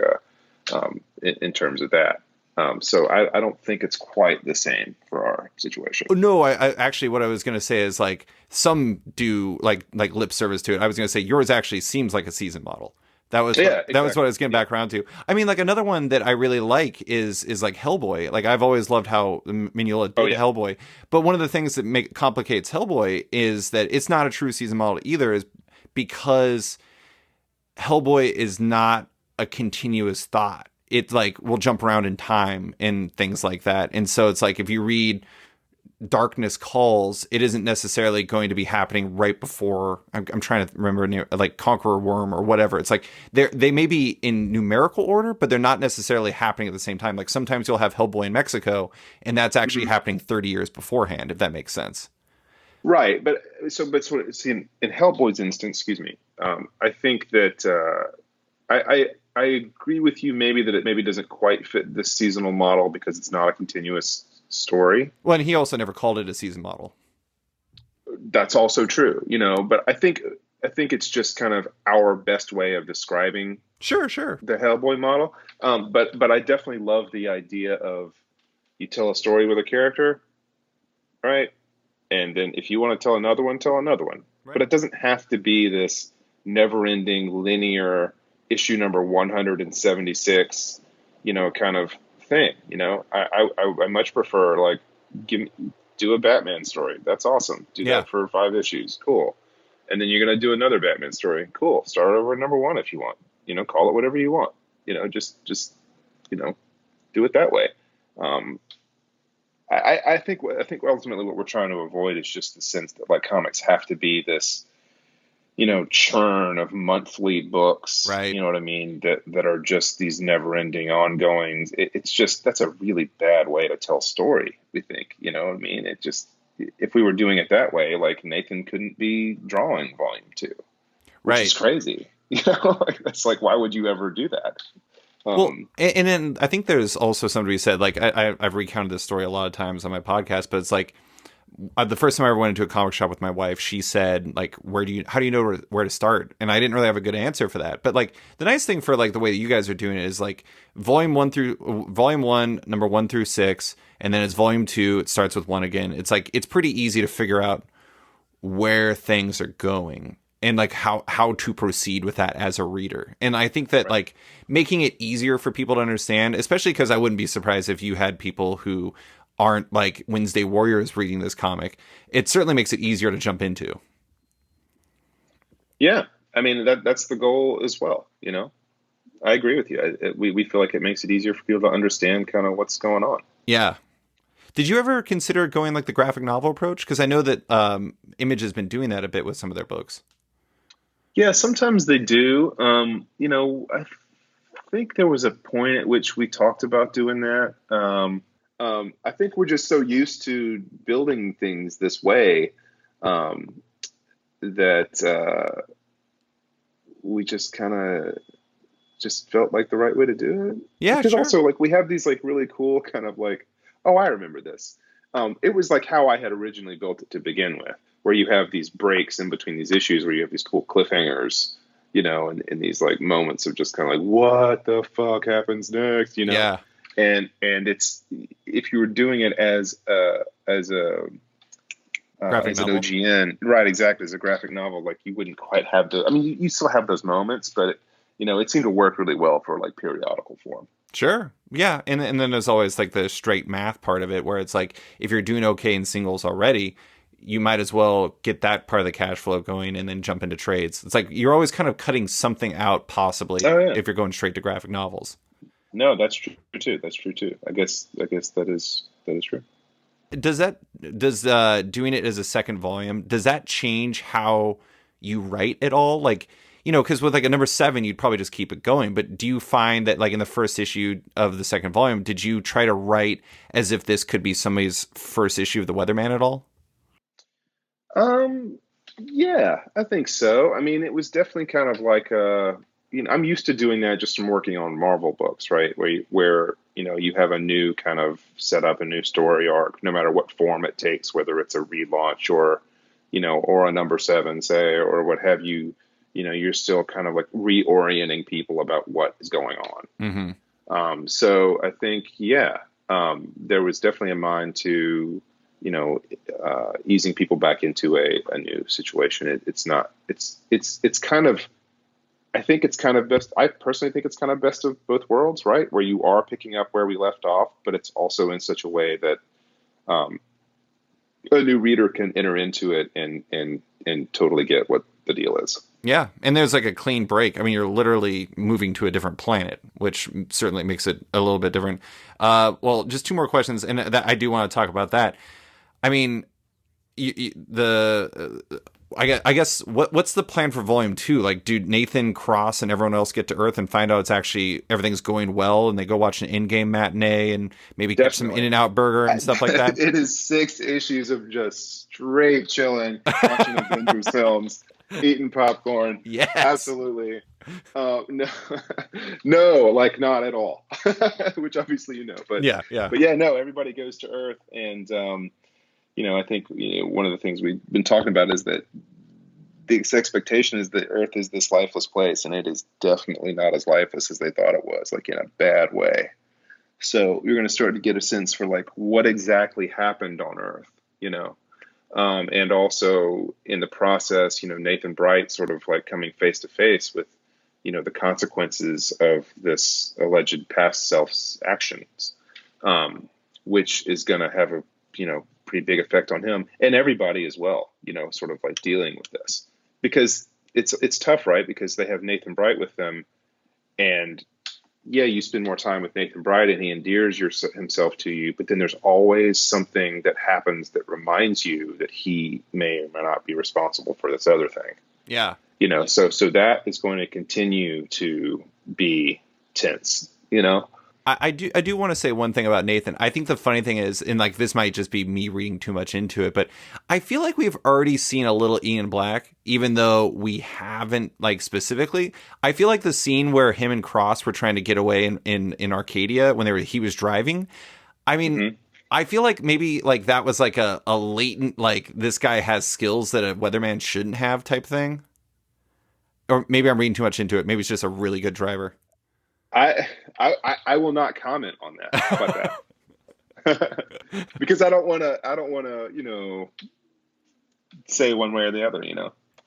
in terms of that. So I don't think it's quite the same for our situation. No, I actually, what I was going to say is like some do like lip service to it. I was going to say yours actually seems like a season model. That was exactly. That was what I was getting back around to. I mean, like another one that I really like is like Hellboy. Like I've always loved how Mignola did Hellboy, but one of the things that complicates Hellboy is that it's not a true season model either, is because Hellboy is not a continuous thought. It like will jump around in time and things like that. And so it's like if you read Darkness Calls, it isn't necessarily going to be happening right before. I'm trying to remember, like Conqueror Worm or whatever. It's like they may be in numerical order, but they're not necessarily happening at the same time. Like sometimes you'll have Hellboy in Mexico, and that's actually happening 30 years beforehand, if that makes sense. Right, but in Hellboy's instance, excuse me, I think that I agree with you maybe that it maybe doesn't quite fit the seasonal model because it's not a continuous story. Well, and he also never called it a season model. That's also true, but I think it's just kind of our best way of describing sure the Hellboy model. But I definitely love the idea of you tell a story with a character, right? And then if you want to tell another one, right. But it doesn't have to be this never-ending linear issue number 176, kind of thing. I much prefer like do a Batman story. That's awesome. Do that for 5 issues. Cool. And then you're going to do another Batman story. Cool. Start over at number 1 if you want. Call it whatever you want. Just do it that way. I think ultimately what we're trying to avoid is just the sense that like comics have to be this, churn of monthly books, right? You know what I mean? That are just these never ending ongoing. It's just, that's a really bad way to tell story. We think, you know what I mean? It just, if we were doing it that way, like Nathan couldn't be drawing volume 2, which right? is crazy. That's like, why would you ever do that? Well, and then I think there's also somebody who said, like, I've recounted this story a lot of times on my podcast, but it's like the first time I ever went into a comic shop with my wife, she said, like, how do you know where to start? And I didn't really have a good answer for that. But like the nice thing for like the way that you guys are doing it is like volume one, number 1 through 6, and then it's volume 2. It starts with 1 again. It's like, it's pretty easy to figure out where things are going and like how to proceed with that as a reader. And I think that like making it easier for people to understand, especially because I wouldn't be surprised if you had people who aren't like Wednesday Warriors reading this comic, it certainly makes it easier to jump into. Yeah. I mean, that's the goal as well. You know, I agree with you. We feel like it makes it easier for people to understand kind of what's going on. Yeah. Did you ever consider going like the graphic novel approach? Because I know that Image has been doing that a bit with some of their books. Yeah, sometimes they do. You know, I think there was a point at which we talked about doing that. I think we're just so used to building things this way that we just kind of just felt like the right way to do it. Yeah, because sure. also like we have these like really cool kind of like, oh, I remember this. It was like how I had originally built it to begin with, where you have these breaks in between these issues where you have these cool cliffhangers, you know, and these like moments of just kind of like, what the fuck happens next, you know? Yeah. And it's, if you were doing it as an OGN, right? Exactly. As a graphic novel, like you wouldn't quite have I mean, you still have those moments, but you know, it seemed to work really well for like periodical form. Sure. Yeah. And then there's always like the straight math part of it where it's like, if you're doing okay in singles already, you might as well get that part of the cash flow going and then jump into trades. It's like, you're always kind of cutting something out possibly if you're going straight to graphic novels. No, that's true too. That's true too. I guess that is true. Does doing it as a second volume, does that change how you write at all? Like, you know, because with like a number 7, you'd probably just keep it going. But do you find that like in the first issue of the second volume, did you try to write as if this could be somebody's first issue of the Weatherman at all? Yeah, I think so. I mean, it was definitely kind of like you know, I'm used to doing that just from working on Marvel books, right? Where you know, you have a new kind of setup, a new story arc, no matter what form it takes, whether it's a relaunch or, you know, or a number 7, say, or what have you. You know, you're still kind of like reorienting people about what is going on. Mm-hmm. So I think, yeah, there was definitely a mind to, you know, easing people back into a new situation. It's kind of, I think it's kind of best. I personally think it's kind of best of both worlds, right? Where you are picking up where we left off, but it's also in such a way that a new reader can enter into it and totally get what the deal is. Yeah, and there's like a clean break. I mean, you're literally moving to a different planet, which certainly makes it a little bit different. Well, just 2 more questions, and I do want to talk about that. I mean, I guess what's the plan for volume 2? Like, do Nathan, Cross, and everyone else get to Earth and find out it's actually everything's going well, and they go watch an in-game matinee and maybe get some In-N-Out burger and stuff like that? It is 6 issues of just straight chilling, watching Avengers films, eating popcorn. Yes, absolutely. No, like not at all. Which obviously you know, but yeah, no. Everybody goes to Earth, and you know, I think one of the things we've been talking about is that the expectation is that Earth is this lifeless place, and it is definitely not as lifeless as they thought it was, like in a bad way. So you're going to start to get a sense for like what exactly happened on Earth, you know. And also in the process, you know, Nathan Bright sort of like coming face to face with, you know, the consequences of this alleged past self's actions, which is going to have a, you know, pretty big effect on him and everybody as well, you know, sort of like dealing with this, because it's tough, right? Because they have Nathan Bright with them, and yeah, you spend more time with Nathan Bright and he endears himself to you, but then there's always something that happens that reminds you that he may or may not be responsible for this other thing. Yeah. You know, so that is going to continue to be tense, you know? I do want to say one thing about Nathan. I think the funny thing is, and like this might just be me reading too much into it, but I feel like we've already seen a little Ian Black, even though we haven't like specifically. I feel like the scene where him and Cross were trying to get away in Arcadia when he was driving. I mean, I feel like maybe like that was like a latent, like this guy has skills that a weatherman shouldn't have type thing. Or maybe I'm reading too much into it. Maybe it's just a really good driver. I will not comment on that. How about that? Because I don't want to say one way or the other.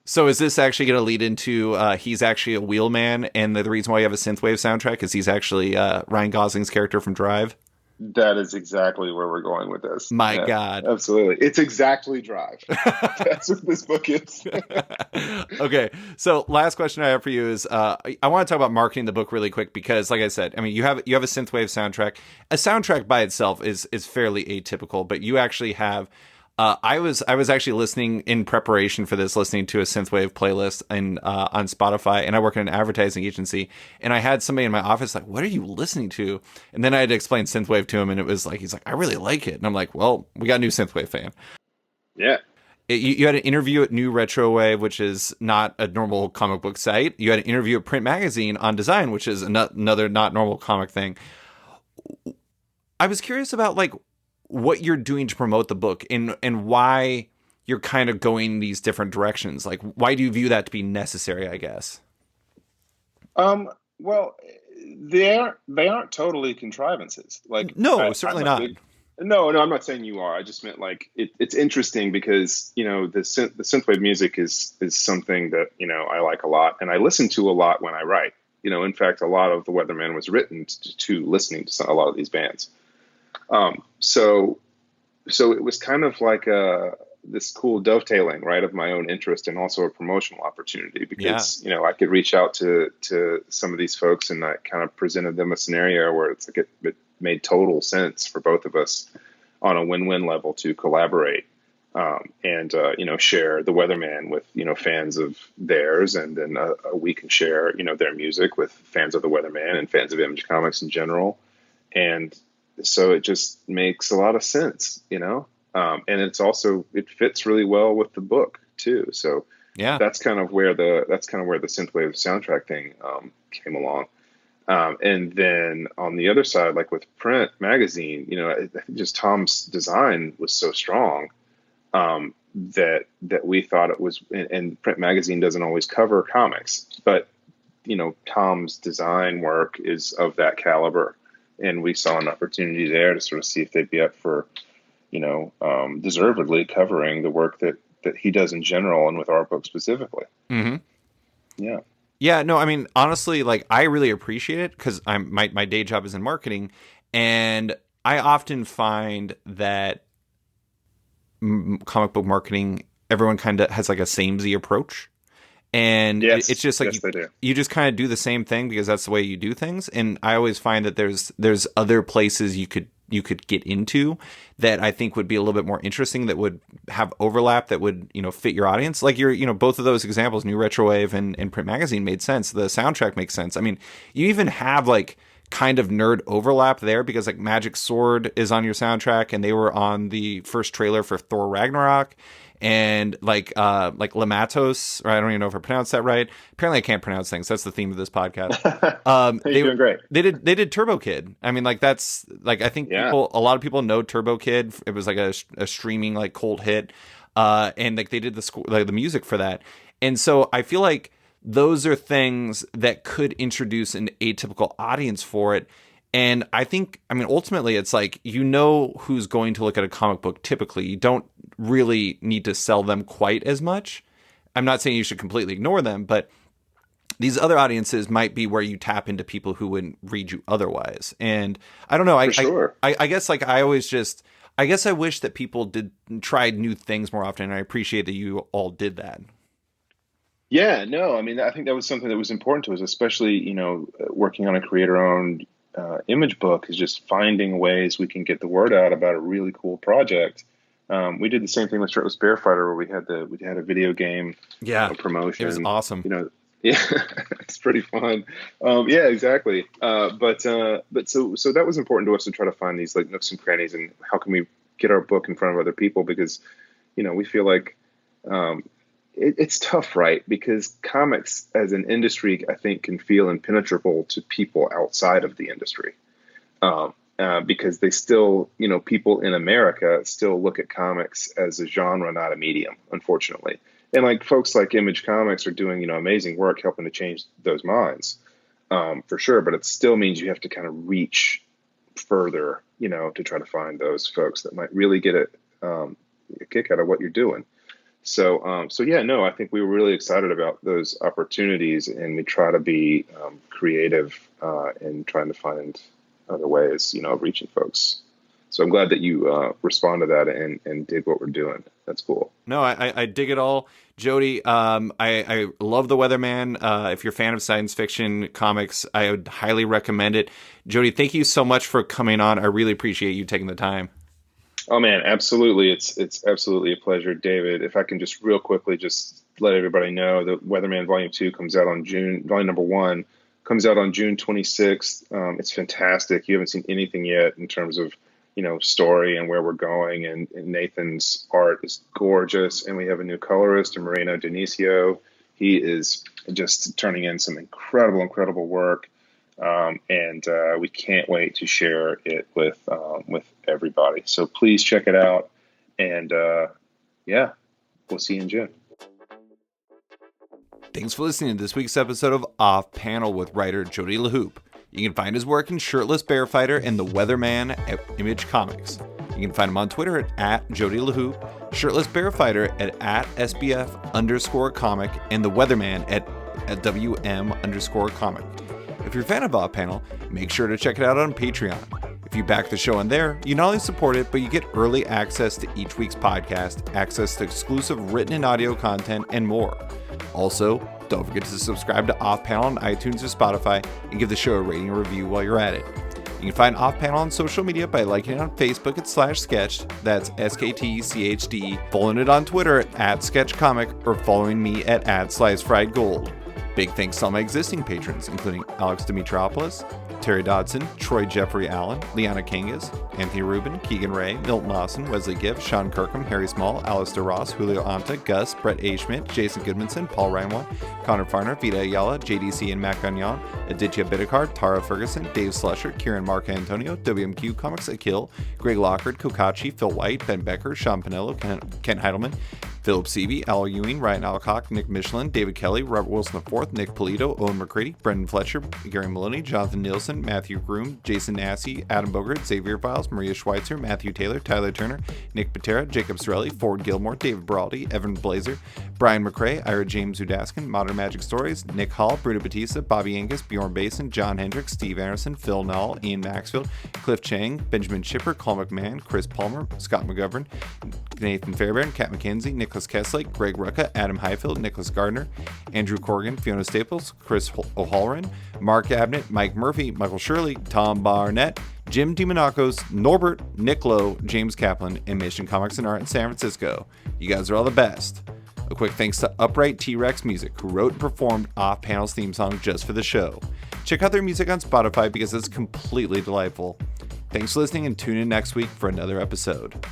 So is this actually going to lead into he's actually a wheelman, and the reason why you have a synthwave soundtrack is he's actually Ryan Gosling's character from Drive? That is exactly where we're going with this. My Yeah, God. absolutely. It's exactly Drive. That's what this book is. Okay, so last question I have for you is I want to talk about marketing the book really quick because, like I said, I mean you have a synthwave soundtrack. A soundtrack by itself is fairly atypical, but you actually have. I was actually listening in preparation for this, listening to a synthwave playlist on Spotify, and I work in an advertising agency, and I had somebody in my office like, "What are you listening to?" And then I had to explain synthwave to him, and it was like, he's like, "I really like it," and I'm like, "Well, we got a new synthwave fan." Yeah. You had an interview at New Retrowave, which is not a normal comic book site. You had an interview at Print Magazine on design, which is another not normal comic thing. I was curious about like what you're doing to promote the book and why you're kind of going these different directions. Like, why do you view that to be necessary, I guess? Well, they aren't totally contrivances. Like No, I'm certainly a not. big No, I'm not saying you are. I just meant like it's interesting because the synthwave music is something that I like a lot, and I listen to a lot when I write. In fact, a lot of the Weatherman was written to listening to a lot of these bands. So it was kind of like this cool dovetailing, right, of my own interest and also a promotional opportunity because I could reach out to some of these folks and I kind of presented them a scenario where it's like it made total sense for both of us on a win-win level to collaborate and share the Weatherman with fans of theirs, and then we can share their music with fans of the Weatherman and fans of Image Comics in general, and so it just makes a lot of sense. And it fits really well with the book too. So Yeah. that's kind of where the synthwave soundtrack thing came along. And then on the other side, like with Print Magazine, I think just Tom's design was so strong that we thought it was. And Print Magazine doesn't always cover comics, but Tom's design work is of that caliber, and we saw an opportunity there to sort of see if they'd be up for, deservedly covering the work that he does in general and with our book specifically. Mm-hmm. Yeah. Yeah, no, I mean, honestly, like I really appreciate it because my day job is in marketing, and I often find that comic book marketing, everyone kind of has like a samey approach, and Yes, it's just like yes, they do. you just kind of do the same thing because that's the way you do things. And I always find that there's other places you could get into that I think would be a little bit more interesting, that would have overlap, that would, fit your audience. Like both of those examples, New Retrowave and Print Magazine made sense. The soundtrack makes sense. I mean, you even have like kind of nerd overlap there because like Magic Sword is on your soundtrack and they were on the first trailer for Thor Ragnarok. And like Lematos, or I don't even know if I pronounced that right. Apparently I can't pronounce things. That's the theme of this podcast. You're doing great. They did Turbo Kid. I mean, like that's like, I think a lot of people know Turbo Kid. It was like a streaming like cult hit. And like they did the music for that. And so I feel like those are things that could introduce an atypical audience for it. And I think, I mean, ultimately it's like, who's going to look at a comic book typically. You don't really need to sell them quite as much. I'm not saying you should completely ignore them, but these other audiences might be where you tap into people who wouldn't read you otherwise. And I don't know. I guess like I wish that people tried new things more often. And I appreciate that you all did that. Yeah, no, I mean, I think that was something that was important to us, especially, working on a creator-owned image book, is just finding ways we can get the word out about a really cool project. We did the same thing with Shirtless Bear Fighter, where we had a video game promotion. It was awesome. Yeah, it's pretty fun. Yeah, exactly. But so that was important to us to try to find these like nooks and crannies, and how can we get our book in front of other people, because we feel like it's tough, right? Because comics as an industry, I think, can feel impenetrable to people outside of the industry. because they still, people in America still look at comics as a genre, not a medium, unfortunately. And like folks like Image Comics are doing, amazing work helping to change those minds, for sure. But it still means you have to kind of reach further, to try to find those folks that might really get a kick out of what you're doing. So yeah, no, I think we were really excited about those opportunities, and we try to be creative in trying to find other ways, of reaching folks. So I'm glad that you respond to that and dig what we're doing. That's cool. No, I dig it all. Jody, I love The Weatherman. If you're a fan of science fiction comics, I would highly recommend it. Jody, thank you so much for coming on. I really appreciate you taking the time. Oh man, absolutely. It's absolutely a pleasure, David. If I can just real quickly just let everybody know that Weatherman Volume 2 comes out on Volume number 1 comes out on June 26th. It's fantastic. You haven't seen anything yet in terms of, story and where we're going. And Nathan's art is gorgeous. And we have a new colorist, Moreno Dionisio. He is just turning in some incredible work. And we can't wait to share it with everybody. So please check it out. And yeah, we'll see you in June. Thanks for listening to this week's episode of Off Panel with writer Jody Leheup. You can find his work in Shirtless Bear Fighter and The Weatherman at Image Comics. You can find him on Twitter at Jody Leheup, Shirtless Bear Fighter at SBF_comic, and The Weatherman at WM_comic. If you're a fan of Off Panel, make sure to check it out on Patreon. If you back the show on there, you not only support it, but you get early access to each week's podcast, access to exclusive written and audio content, and more. Also, don't forget to subscribe to Off Panel on iTunes or Spotify and give the show a rating and review while you're at it. You can find Off Panel on social media by liking it on Facebook at /sketched, that's SKTCHD, following it on Twitter at @sketchcomic, or following me at @slicefriedgold. Big thanks to all my existing patrons, including Alex Dimitropoulos, Terry Dodson, Troy Jeffrey Allen, Liana Kangas, Anthony Rubin, Keegan Ray, Milton Lawson, Wesley Gibb, Sean Kirkham, Harry Small, Alistair Ross, Julio Anta, Gus, Brett A. Schmidt, Jason Goodmanson, Paul Reinwand, Connor Farner, Vita Ayala, JDC and Mac Gagnon, Aditya Bidikar, Tara Ferguson, Dave Slusher, Kieran Mark Antonio, WMQ Comics Akil, Greg Lockard, Kokachi, Phil White, Ben Becker, Sean Pinello, Kent Heidelman, Philip Seavey, Al Ewing, Ryan Alcock, Nick Michelin, David Kelly, Robert Wilson IV, Nick Polito, Owen McCready, Brendan Fletcher, Gary Maloney, Jonathan Nielsen, Matthew Groom, Jason Massey, Adam Bogert, Xavier Files, Maria Schweitzer, Matthew Taylor, Tyler Turner, Nick Patera, Jacob Sorelli, Ford Gilmore, David Braldi, Evan Blazer, Brian McRae, Ira James Udaskin, Modern Magic Stories, Nick Hall, Bruno Batista, Bobby Angus, Bjorn Basin, John Hendricks, Steve Anderson, Phil Null, Ian Maxfield, Cliff Chang, Benjamin Chipper, Cole McMahon, Chris Palmer, Scott McGovern, Nathan Fairbairn, Kat McKenzie, Nicholas Kesslake, Greg Rucka, Adam Highfield, Nicholas Gardner, Andrew Corrigan, Fiona Staples, Chris O'Halloran, Mark Abnett, Mike Murphy, Michael Shirley, Tom Barnett, Jim DiMonacos, Norbert, Nick Lowe, James Kaplan, and Mission Comics and Art in San Francisco. You guys are all the best. A quick thanks to Upright T-Rex Music, who wrote and performed Off Panel's theme song just for the show. Check out their music on Spotify because it's completely delightful. Thanks for listening, and tune in next week for another episode.